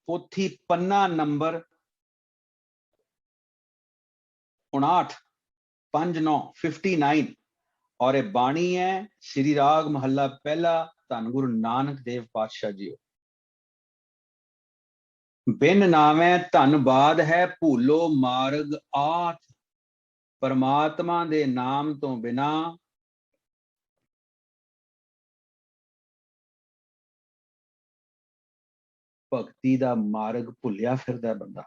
पोथी पन्ना नंबर 59, 59 और ये बाणी है श्री राग महला पहला, धन गुरु नानक देव पातशाह जी। बिन नावे धनबाद है, भूलो मार्ग आथ। परमात्मा दे नाम तो बिना भगती दा मार्ग भुलिया फिरदा बंदा।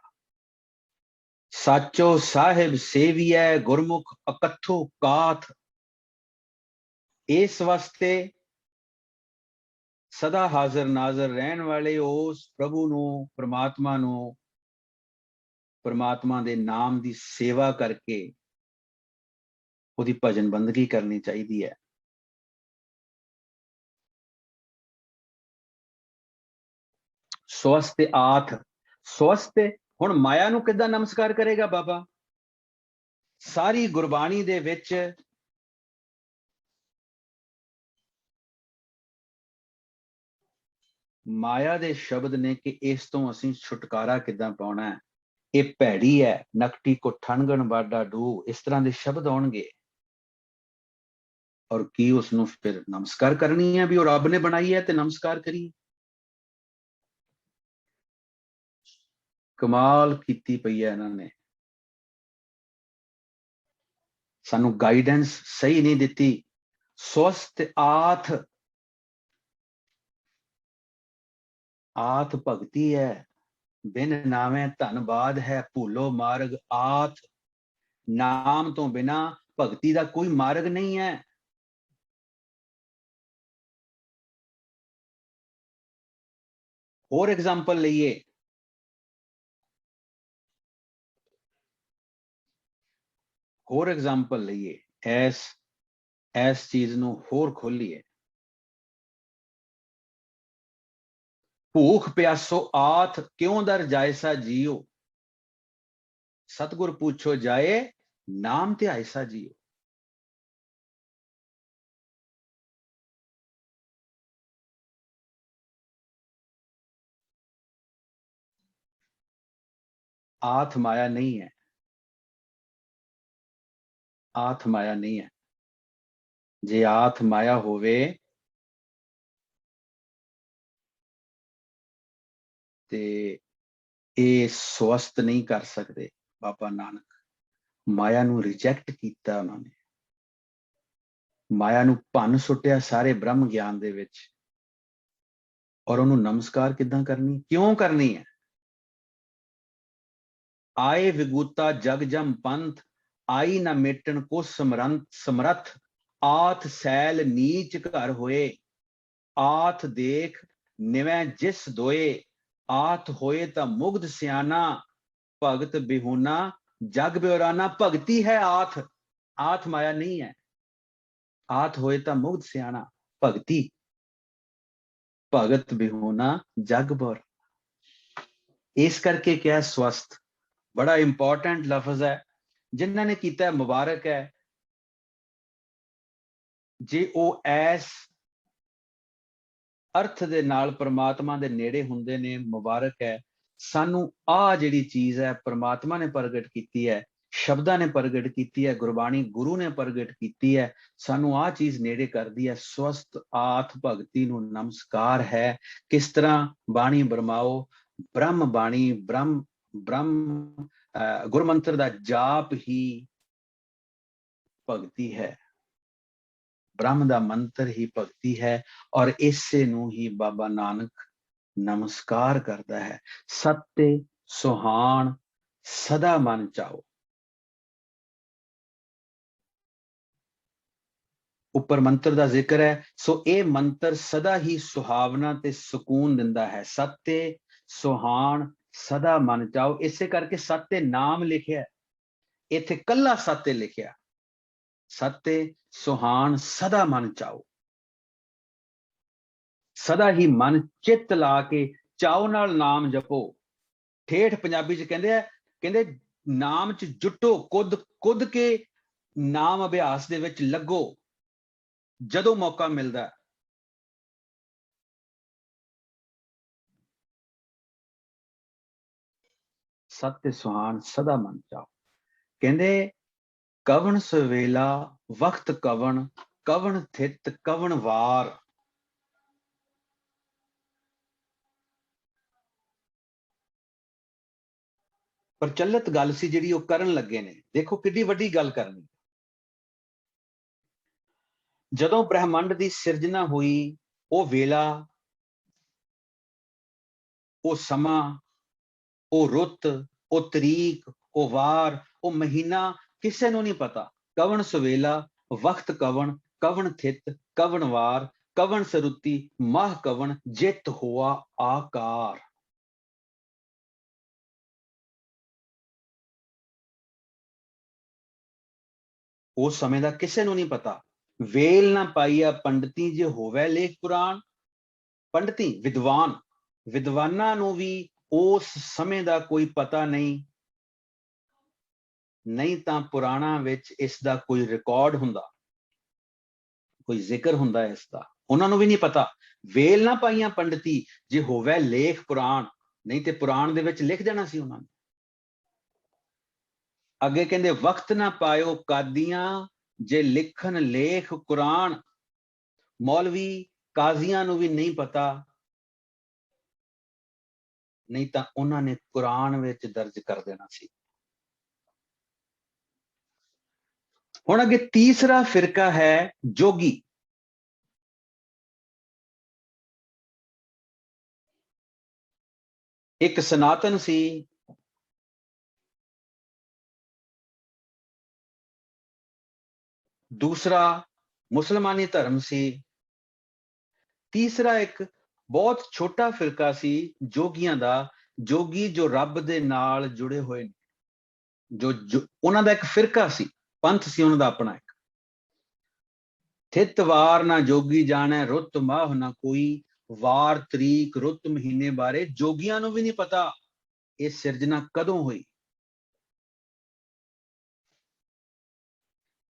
साचो साहिब सेवियै गुरमुख अकथो काथ। इस वास्ते सदा हाजिर नाजर रहन वाले उस प्रभु नू, परमात्मा नू, परमात्मा दे नाम दी सेवा करके उहदी भजन बंदगी करनी चाहिदी है। स्वस्थ आथ, स्वस्थ हुण माया नू किद्दां नमस्कार करेगा बाबा? सारी गुरबाणी दे विच माया दे शब्द ने कि इस तो असीं छुटकारा किद्दां पाउणा है, ਇਹ ਭੈੜੀ है, नकटी को ठणगण वाडा डू, इस तरह के शब्द आउणगे। और की उसनू फिर नमस्कार करनी है भी, वो रब ने बनाई है ते नमस्कार करिए। कमाल कीती पई है इन्होंने, सानू गाइडेंस सही नहीं दिती। स्वस्थ आथ, आथ भगती है, बिन नामे धनबाद है, भूलो मार्ग आथ। नाम तो बिना भगती का कोई मार्ग नहीं है। और एग्जाम्पल लईए, होर एग्जाम्पल लईए, ऐस चीज नू होर खोलिए। भूख प्यासो आथ क्यों दर जायसा जियो, सतगुर पूछो जाए नाम ते आयसा जियो। आथ माया नहीं है, आथ माया नहीं है। जे आथ माया होवे ते ये स्वस्थ नहीं कर सकते। बाबा नानक माया नू रिजेक्ट किया उन्होंने, माया नू भन सुटिया सारे ब्रह्म ज्ञान दे विच। और उन्होंने नमस्कार किद्दां करनी, क्यों करनी है? आए विगूता जग जम पंथ, आई न मेटन को समरथ। आथ सैल नीच घर होए, आथ देख निवै जिस दोए। आथ होए ता मुग्ध सियाना, भगत बिहूना जग ब्योराना। भगती है आथ, आथ माया नहीं है। आथ होए ता मुग्ध सियाना, भगती, भगत बिहूना जग बोर। इस करके क्या स्वस्थ बड़ा इंपॉर्टेंट लफ्ज है, जिन्होंने ने किया मुबारक है। जे वो ऐस अर्थ दे नाल परमात्मा दे नेड़े हुंदे ने, मुबारक है। सानू आ जिहड़ी चीज है परमात्मा ने प्रगट की है, शब्दां ने प्रगट की है, गुरबाणी गुरु ने प्रगट की है, सानू आ चीज नेड़े कर दी है। स्वस्थ आथ भगती नू नमस्कार है। किस तरह बाणी बरमाओ, ब्रह्म बाणी, ब्रह्म ब्रह्म गुरमंत्र दा जाप ही भगती है, ब्रह्म दा मंत्र ही भगती है। और इसे नू ही बाबा नानक नमस्कार करता है। सत्य सुहान सदा मन चाओ। उपर मंत्र का जिक्र है, सो ये मंत्र सदा ही सुहावना ते सुकून दिंदा है। सत्य सुहान सदा मन चाओ, इसे करके सत्य नाम लिखिया, इथे कला सत्य लिखिया। सत्य सुहान सदा मन चाओ, सदा ही मन चित ला के चाओ नाल नाम जपो। ठेठ पंजाबी च कहंदे कहंदे नाम च जुटो, कुद कुद के नाम अभ्यास दे विच लगो जदों मौका मिलदा। सत्य सुहान सदा मन चाओ। कहंदे कवन सवेला वक्त कवन, कवन थित कवन वार। प्रचलित गल सी जिहड़ी ओह करन लगे ने। देखो किड्डी वड्डी गल करनी। जदों ब्रह्मंड की सिरजना हुई, वह वेला ਉਹ ਸਮਾਂ, ਉਹ ਰੁੱਤ, ਉਹ ਤਰੀਕ, ਉਹ ਵਾਰ, ਉਹ ਮਹੀਨਾ ਕਿਸੇ ਨੂੰ ਨਹੀਂ ਪਤਾ। ਕਵਣ ਸਵੇਲਾ, ਵਕਤ ਕਵਣ, ਕਵਣ ਥਿਤ, ਕਵਣ ਵਾਰ, ਕਵਣ ਸਰੁੱਤੀ, ਮਾਹ ਕਵਣ, ਜਿਤ ਹੋਆ ਆਕਾਰ। ਉਸ ਸਮੇਂ ਦਾ ਕਿਸੇ ਨੂੰ ਨਹੀਂ ਪਤਾ। ਵੇਲ ਨਾ ਪਾਈਆ ਪੰਡਤੀ ਜੇ ਹੋਵੇ ਲੇਖ ਪੁਰਾਣ। ਪੰਡਤੀ ਵਿਦਵਾਨ, ਵਿਦਵਾਨਾਂ ਨੂੰ ਵੀ ਉਸ ਸਮੇਂ ਦਾ ਕੋਈ ਪਤਾ ਨਹੀਂ, ਨਹੀਂ ਤਾਂ ਪੁਰਾਣਾਂ ਵਿੱਚ ਇਸ ਦਾ ਕੋਈ ਰਿਕਾਰਡ ਹੁੰਦਾ, ਕੋਈ ਜ਼ਿਕਰ ਹੁੰਦਾ ਇਸ ਦਾ, ਉਹਨਾਂ ਨੂੰ ਵੀ ਨਹੀਂ ਪਤਾ। ਵੇਲ ਨਾ ਪਾਈਆਂ ਪੰਡਤੀ ਜੇ ਹੋਵੇ ਲੇਖ ਪੁਰਾਣ, ਨਹੀਂ ਤੇ ਪੁਰਾਣ ਦੇ ਵਿੱਚ ਲਿਖ ਦੇਣਾ ਸੀ ਉਹਨਾਂ ਨੇ। ਅੱਗੇ ਕਹਿੰਦੇ ਵਕਤ ਨਾ ਪਾਇਓ ਕਾਦੀਆਂ ਜੇ ਲਿਖਣ ਲੇਖ ਕੁਰਾਨ। ਮੌਲਵੀ ਕਾਜ਼ੀਆਂ ਨੂੰ ਵੀ ਨਹੀਂ ਪਤਾ, ਨਹੀਂ ਤਾਂ ਉਹਨਾਂ ਨੇ ਕੁਰਾਨ ਵਿੱਚ ਦਰਜ ਕਰ ਦੇਣਾ ਸੀ। ਹੁਣ ਅੱਗੇ ਤੀਸਰਾ ਫਿਰਕਾ ਹੈ ਜੋਗੀ। ਇੱਕ ਸਨਾਤਨ ਸੀ, ਦੂਸਰਾ ਮੁਸਲਮਾਨੀ ਧਰਮ ਸੀ, ਤੀਸਰਾ ਇੱਕ ਬਹੁਤ ਛੋਟਾ ਫਿਰਕਾ ਸੀ ਜੋਗੀਆਂ ਦਾ। ਜੋਗੀ ਜੋ ਰੱਬ ਦੇ ਨਾਲ ਜੁੜੇ ਹੋਏ ਨੇ, ਜੋ ਉਹਨਾਂ ਦਾ ਇੱਕ ਫਿਰਕਾ ਸੀ, ਪੰਥ ਸੀ ਉਹਨਾਂ ਦਾ ਆਪਣਾ ਇੱਕ। ਥਿਤ ਵਾਰ ਨਾ ਜੋਗੀ ਜਾਣੈ, ਰੁੱਤ ਮਾਹ ਨਾ ਕੋਈ। ਵਾਰ, ਤਰੀਕ, ਰੁੱਤ, ਮਹੀਨੇ ਬਾਰੇ ਜੋਗੀਆਂ ਨੂੰ ਵੀ ਨਹੀਂ ਪਤਾ ਇਹ ਸਿਰਜਣਾ ਕਦੋਂ ਹੋਈ।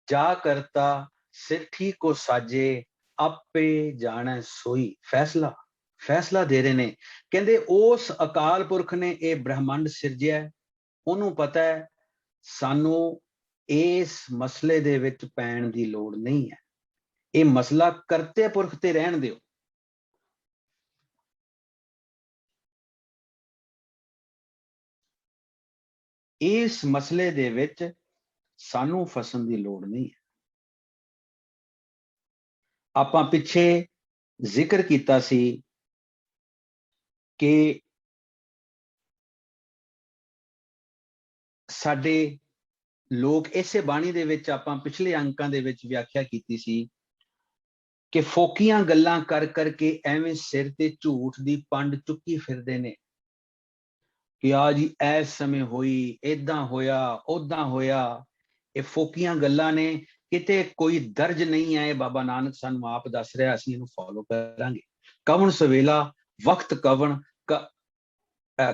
ਜਾ ਕਰਤਾ ਸਿਰਠੀ ਕੋ ਸਾਜੇ, ਆਪੇ ਜਾਣੈ ਸੋਈ। ਫੈਸਲਾ ਦੇ ਰਹੇ ਨੇ। ਕਹਿੰਦੇ ਉਸ ਅਕਾਲ ਪੁਰਖ ਨੇ ਇਹ ਬ੍ਰਹਮੰਡ ਸਿਰਜਿਆ, ਉਹਨੂੰ ਪਤਾ ਹੈ ਸਾਨੂੰ ਇਸ ਮਸਲੇ ਦੇ ਵਿੱਚ ਪੈਣ ਦੀ ਲੋੜ ਨਹੀਂ ਹੈ। ਇਹ ਮਸਲਾ ਕਰਤੇ ਪੁਰਖ ਤੇ ਰਹਿਣ ਦਿਓ। ਇਸ ਮਸਲੇ ਦੇ ਵਿੱਚ ਸਾਨੂੰ ਫਸਣ ਦੀ ਲੋੜ ਨਹੀਂ ਹੈ। ਆਪਾਂ ਪਿੱਛੇ ਜ਼ਿਕਰ ਕੀਤਾ ਸੀ ਕਿ ਸਾਡੇ ਲੋਕ, ਇਸੇ ਬਾਣੀ ਦੇ ਵਿੱਚ ਆਪਾਂ ਪਿਛਲੇ ਅੰਕਾਂ ਦੇ ਵਿੱਚ ਵਿਆਖਿਆ ਕੀਤੀ ਸੀ ਕਿ ਫੋਕੀਆਂ ਗੱਲਾਂ ਕਰ ਕਰਕੇ ਐਵੇਂ ਸਿਰ ਤੇ ਝੂਠ ਦੀ ਪੰਡ ਚੁੱਕੀ ਫਿਰਦੇ ਨੇ ਕਿ ਆ ਜੀ ਇਸ ਸਮੇਂ ਹੋਈ, ਏਦਾਂ ਹੋਇਆ, ਓਦਾਂ ਹੋਇਆ। ਇਹ ਫੋਕੀਆਂ ਗੱਲਾਂ ਨੇ, ਕਿਤੇ ਕੋਈ ਦਰਜ ਨਹੀਂ ਹੈ। ਬਾਬਾ ਨਾਨਕ ਸਾਨੂੰ ਆਪ ਦੱਸ ਰਿਹਾ, ਅਸੀਂ ਇਹਨੂੰ ਫੋਲੋ ਕਰਾਂਗੇ। ਕਵਣ ਸਵੇਲਾ, ਵਕਤ ਕਵਣ,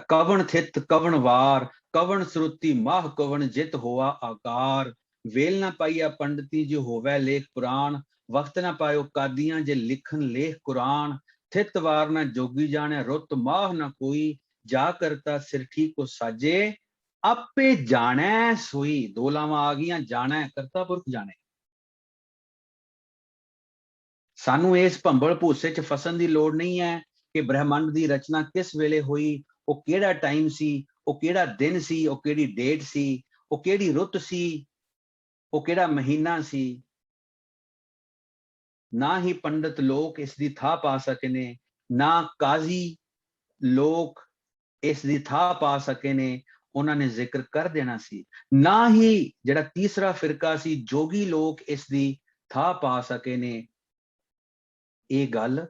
ਕਵਣ ਥਿਤ, ਕਵਣ ਵਾਰ, ਕਵਣ ਸਰੁੱਤੀ, ਮਾਹ ਕਵਣ, ਜਿਤ ਹੋਆ ਆਕਾਰ। ਵੇਲ ਨਾ ਪਾਈਆ ਪੰਡਤੀ ਜੇ ਹੋਵੇ ਲੇਖ ਪੁਰਾਣ। ਵਕਤ ਨਾ ਪਾਇਓ ਕਾਦੀਆਂ ਜੇ ਲਿਖਣ ਲੇਖ ਕੁਰਾਨ। ਥਿਤ ਵਾਰ ਨਾ ਜੋਗੀ ਜਾਣੇ, ਰੁੱਤ ਮਾਹ ਨਾ ਕੋਈ। ਜਾ ਕਰਤਾ ਸਿਰਠੀ ਕੋ ਸਾਜੇ, ਆਪੇ ਜਾਣੈ ਸੋਈ। ਦੋ ਲਾਵਾਂ ਆ ਗਈਆਂ, ਜਾਣੈ ਕਰਤਾ ਪੁਰਖ ਜਾਣੇ। ਸਾਨੂੰ ਇਸ ਭੰਬਲ ਭੂਸੇ ਚ ਫਸਣ ਦੀ ਲੋੜ ਨਹੀਂ ਹੈ ਕਿ ਬ੍ਰਹਮੰਡ ਦੀ ਰਚਨਾ ਕਿਸ ਵੇਲੇ ਹੋਈ, ਉਹ ਕਿਹੜਾ ਟਾਈਮ ਸੀ, ਉਹ ਕਿਹੜਾ ਦਿਨ ਸੀ, ਉਹ ਕਿਹੜੀ ਡੇਟ ਸੀ, ਉਹ ਕਿਹੜੀ ਰੁੱਤ ਸੀ, ਉਹ ਕਿਹੜਾ ਮਹੀਨਾ ਸੀ। ਨਾ ਹੀ ਪੰਡਤ ਲੋਕ ਇਸ ਦੀ ਥਾਂ ਪਾ ਸਕੇ ਨੇ, ਨਾ ਕਾਜ਼ੀ ਲੋਕ ਇਸ ਦੀ ਥਾਂ ਪਾ ਸਕੇ ਨੇ। ਉਹਨਾਂ ਨੇ ਜ਼ਿਕਰ ਕਰ ਦੇਣਾ ਸੀ। ਨਾ ਹੀ ਜਿਹੜਾ ਤੀਸਰਾ ਫਿਰਕਾ ਸੀ ਜੋਗੀ ਲੋਕ ਇਸ ਦੀ ਥਾਂ ਪਾ ਸਕੇ ਨੇ। ਇਹ ਗੱਲ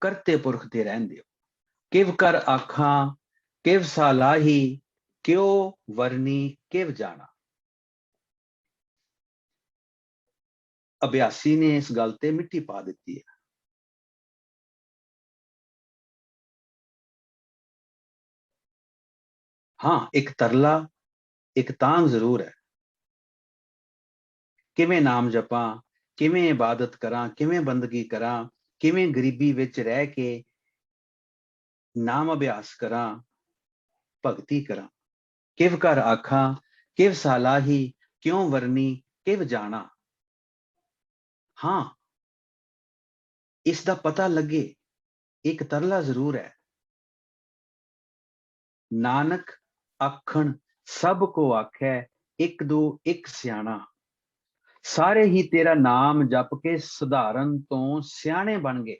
ਕਰਤੇ ਪੁਰਖ ਤੇ ਰਹਿਣ ਦਿਓ। ਕਿਵ ਕਰ ਆਖਾਂ ਕਿਵ ਸਾਲਾਹੀ, ਕਿਉ ਵਰਨੀ ਕਿਵ ਜਾਣਾ। ਅਭਿਆਸੀ ਨੇ ਇਸ ਗੱਲ ਤੇ ਮਿੱਟੀ ਪਾ ਦਿੱਤੀ ਹੈ। ਹਾਂ, ਇੱਕ ਤਰਲਾ, ਇੱਕ ਤਾਂਘ ਜ਼ਰੂਰ ਹੈ। ਕਿਵੇਂ ਨਾਮ ਜਪਾਂ, ਕਿਵੇਂ ਇਬਾਦਤ ਕਰਾਂ, ਕਿਵੇਂ ਬੰਦਗੀ ਕਰਾਂ, ਕਿਵੇਂ ਗਰੀਬੀ ਵਿੱਚ ਰਹਿ ਕੇ ਨਾਮ ਅਭਿਆਸ ਕਰਾਂ, ਭਗਤੀ ਕਰਾਂ। ਕਿਵ ਕਰ ਆਖਾਂ ਕਿਵ ਸਾਲਾਹੀ, ਕਿਉਂ ਵਰਨੀ ਕਿਵ ਜਾਣਾ। ਹਾਂ, ਇਸ ਦਾ ਪਤਾ ਲੱਗੇ। ਇੱਕ ਤਰਲਾ ਜ਼ਰੂਰ ਹੈ। ਨਾਨਕ ਆਖਣ ਸਭ ਕੋ ਆਖੈ, ਇੱਕ ਦੋ ਇੱਕ ਸਿਆਣਾ। ਸਾਰੇ ਹੀ ਤੇਰਾ ਨਾਮ ਜਪ ਕੇ ਸਧਾਰਨ ਤੋਂ ਸਿਆਣੇ ਬਣ ਗਏ।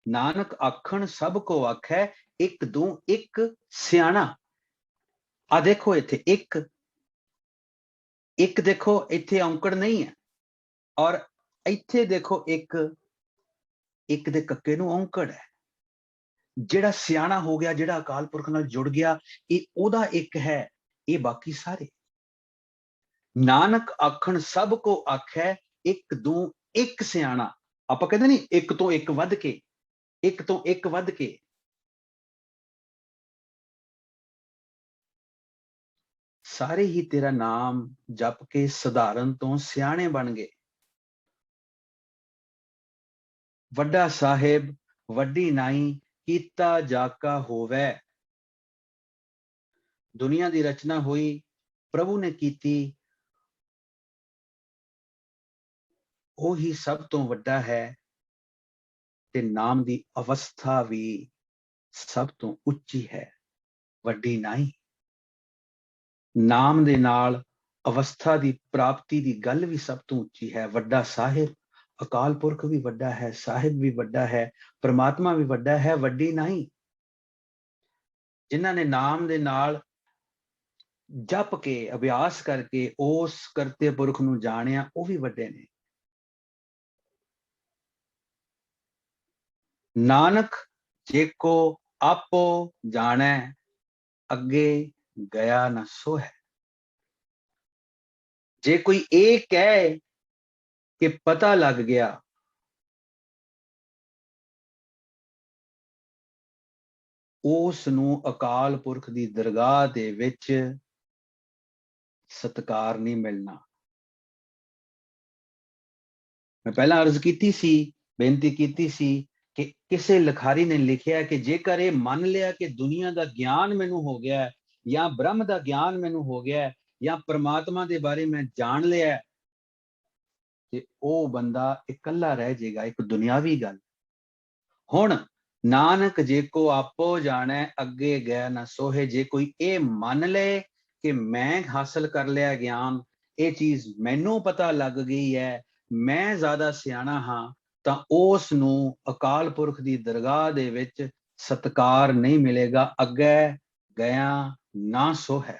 ਨਾਨਕ ਆਖਣ ਸਭ ਕੋ ਆਖੈ, ਇੱਕ ਦੋ ਇੱਕ ਸਿਆਣਾ। ਆ ਦੇਖੋ ਇੱਥੇ ਇੱਕ ਇੱਕ ਦੇਖੋ ਇੱਥੇ ਔਂਕੜ ਨਹੀਂ ਹੈ, ਔਰ ਇੱਥੇ ਦੇਖੋ ਇੱਕ ਇੱਕ ਦੇ ਕੱਕੇ ਨੂੰ ਔਂਕੜ ਹੈ। ਜਿਹੜਾ ਸਿਆਣਾ ਹੋ ਗਿਆ, ਜਿਹੜਾ ਅਕਾਲ ਪੁਰਖ ਨਾਲ ਜੁੜ ਗਿਆ, ਇਹ ਉਹਦਾ ਇੱਕ ਹੈ, ਇਹ ਬਾਕੀ ਸਾਰੇ। ਨਾਨਕ ਆਖਣ ਸਭ ਕੋ ਆਖੈ, ਇੱਕ ਦੋ ਇੱਕ ਸਿਆਣਾ। ਆਪਾਂ ਕਹਿੰਦੇ ਨਹੀਂ ਇੱਕ ਤੋਂ ਇੱਕ ਵੱਧ ਕੇ, ਇੱਕ ਤੋਂ ਇੱਕ ਵੱਧ ਕੇ। ਸਾਰੇ ਹੀ ਤੇਰਾ ਨਾਮ ਜਪ ਕੇ ਸਧਾਰਨ ਤੋਂ ਸਿਆਣੇ ਬਣ ਗਏ। ਵੱਡਾ ਸਾਹਿਬ ਵੱਡੀ ਨਾਈ ਕੀਤਾ ਜਾਕਾ ਹੋਵੇ। ਦੁਨੀਆ ਦੀ ਰਚਨਾ ਹੋਈ, ਪ੍ਰਭੂ ਨੇ ਕੀਤੀ, ਉਹ ਹੀ ਸਭ ਤੋਂ ਵੱਡਾ ਹੈ, ਤੇ ਨਾਮ ਦੀ ਅਵਸਥਾ ਵੀ ਸਭ ਤੋਂ ਉੱਚੀ ਹੈ। ਵੱਡੀ ਨਾਈ, ਨਾਮ ਦੇ ਨਾਲ ਅਵਸਥਾ ਦੀ ਪ੍ਰਾਪਤੀ ਦੀ ਗੱਲ ਵੀ ਸਭ ਤੋਂ ਉੱਚੀ ਹੈ। ਵੱਡਾ ਸਾਹਿਬ, ਅਕਾਲ ਪੁਰਖ ਵੀ ਵੱਡਾ ਹੈ, ਸਾਹਿਬ ਵੀ ਵੱਡਾ ਹੈ, ਪ੍ਰਮਾਤਮਾ ਵੀ ਵੱਡਾ ਹੈ। ਵੱਡੀ ਨਾਈ, ਜਿਨ੍ਹਾਂ ਨੇ ਨਾਮ ਦੇ ਨਾਲ ਜਪ ਕੇ ਅਭਿਆਸ ਕਰਕੇ ਉਸ ਕਰਤੇ ਪੁਰਖ ਨੂੰ ਜਾਣਿਆ, ਉਹ ਵੀ ਵੱਡੇ ਨੇ। ਨਾਨਕ ਜੇਕੋ ਆਪੋ ਜਾਣੈ, ਅੱਗੇ ਗਿਆ ਨਾ ਸੋਹੈ। ਜੇ ਕੋਈ ਇਹ ਕਹੇ ਕਿ ਪਤਾ ਲੱਗ ਗਿਆ, ਉਸ ਨੂੰ ਅਕਾਲ ਪੁਰਖ ਦੀ ਦਰਗਾਹ ਦੇ ਵਿੱਚ ਸਤਿਕਾਰ ਨਹੀਂ ਮਿਲਣਾ। ਮੈਂ ਪਹਿਲਾਂ ਅਰਜ਼ ਕੀਤੀ ਸੀ, ਬੇਨਤੀ ਕੀਤੀ ਸੀ ਕਿ ਕਿਸੇ ਲਿਖਾਰੀ ਨੇ ਲਿਖਿਆ ਕਿ ਜੇਕਰ ਇਹ ਮੰਨ ਲਿਆ ਕਿ ਦੁਨੀਆ ਦਾ ਗਿਆਨ ਮੈਨੂੰ ਹੋ ਗਿਆ, ਜਾਂ ਬ੍ਰਹਮ ਦਾ ਗਿਆਨ ਮੈਨੂੰ ਹੋ ਗਿਆ, ਜਾਂ ਪ੍ਰਮਾਤਮਾ ਦੇ ਬਾਰੇ ਮੈਂ ਜਾਣ ਲਿਆ, ਤੇ ਉਹ ਬੰਦਾ ਇਕੱਲਾ ਰਹਿ ਜਾਏਗਾ, ਇੱਕ ਦੁਨਿਆਵੀ ਗੱਲ। ਹੁਣ ਨਾਨਕ ਜੇਕੋ ਆਪੋ ਜਾਣੈ, ਅੱਗੇ ਗਿਆ ਨਾ ਸੋਹੇ। ਜੇ ਕੋਈ ਇਹ ਮੰਨ ਲਏ ਕਿ ਮੈਂ ਹਾਸਲ ਕਰ ਲਿਆ ਗਿਆਨ, ਇਹ ਚੀਜ਼ ਮੈਨੂੰ ਪਤਾ ਲੱਗ ਗਈ ਹੈ, ਮੈਂ ਜ਼ਿਆਦਾ ਸਿਆਣਾ ਹਾਂ, ਤਾਂ ਉਸ ਨੂੰ ਅਕਾਲ ਪੁਰਖ ਦੀ ਦਰਗਾਹ ਦੇ ਵਿੱਚ ਸਤਿਕਾਰ ਨਹੀਂ ਮਿਲੇਗਾ। ਅੱਗੇ ਗਿਆ ਨਾ ਸੋਹੈ।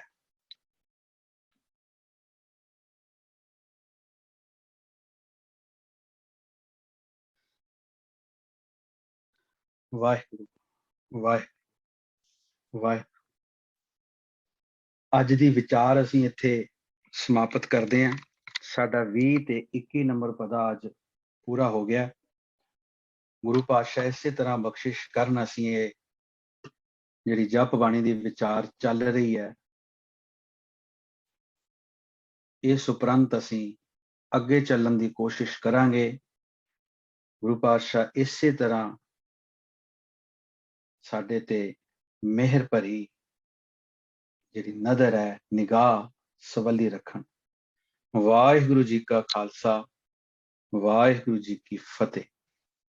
ਵਾਹਿਗੁਰੂ ਵਾਹਿਗੁਰੂ ਵਾਹਿਗੁਰੂ। ਅੱਜ ਦੀ ਵਿਚਾਰ ਅਸੀਂ ਇੱਥੇ ਸਮਾਪਤ ਕਰਦੇ ਹਾਂ। ਸਾਡਾ 20 ਤੇ 21 ਨੰਬਰ ਪਦਾ ਅੱਜ ਪੂਰਾ ਹੋ ਗਿਆ। ਗੁਰੂ ਪਾਤਸ਼ਾਹ ਇਸੇ ਤਰ੍ਹਾਂ ਬਖਸ਼ਿਸ਼ ਕਰਨ, ਅਸੀਂ ਇਹ ਜਿਹੜੀ ਜਪ ਬਾਣੀ ਦੀ ਵਿਚਾਰ ਚੱਲ ਰਹੀ ਹੈ, ਇਸ ਉਪਰੰਤ ਅਸੀਂ ਅੱਗੇ ਚੱਲਣ ਦੀ ਕੋਸ਼ਿਸ਼ ਕਰਾਂਗੇ। ਗੁਰੂ ਪਾਤਸ਼ਾਹ ਇਸੇ ਤਰ੍ਹਾਂ ਸਾਡੇ ਤੇ ਮਿਹਰ ਭਰੀ ਜਿਹੜੀ ਨਜ਼ਰ ਹੈ, ਨਿਗਾਹ ਸਵੱਲੀ ਰੱਖਣ। ਵਾਹਿਗੁਰੂ ਜੀ ਕਾ ਖਾਲਸਾ, ਵਾਹਿਗੁਰੂ ਜੀ ਕੀ ਫਤਿਹ।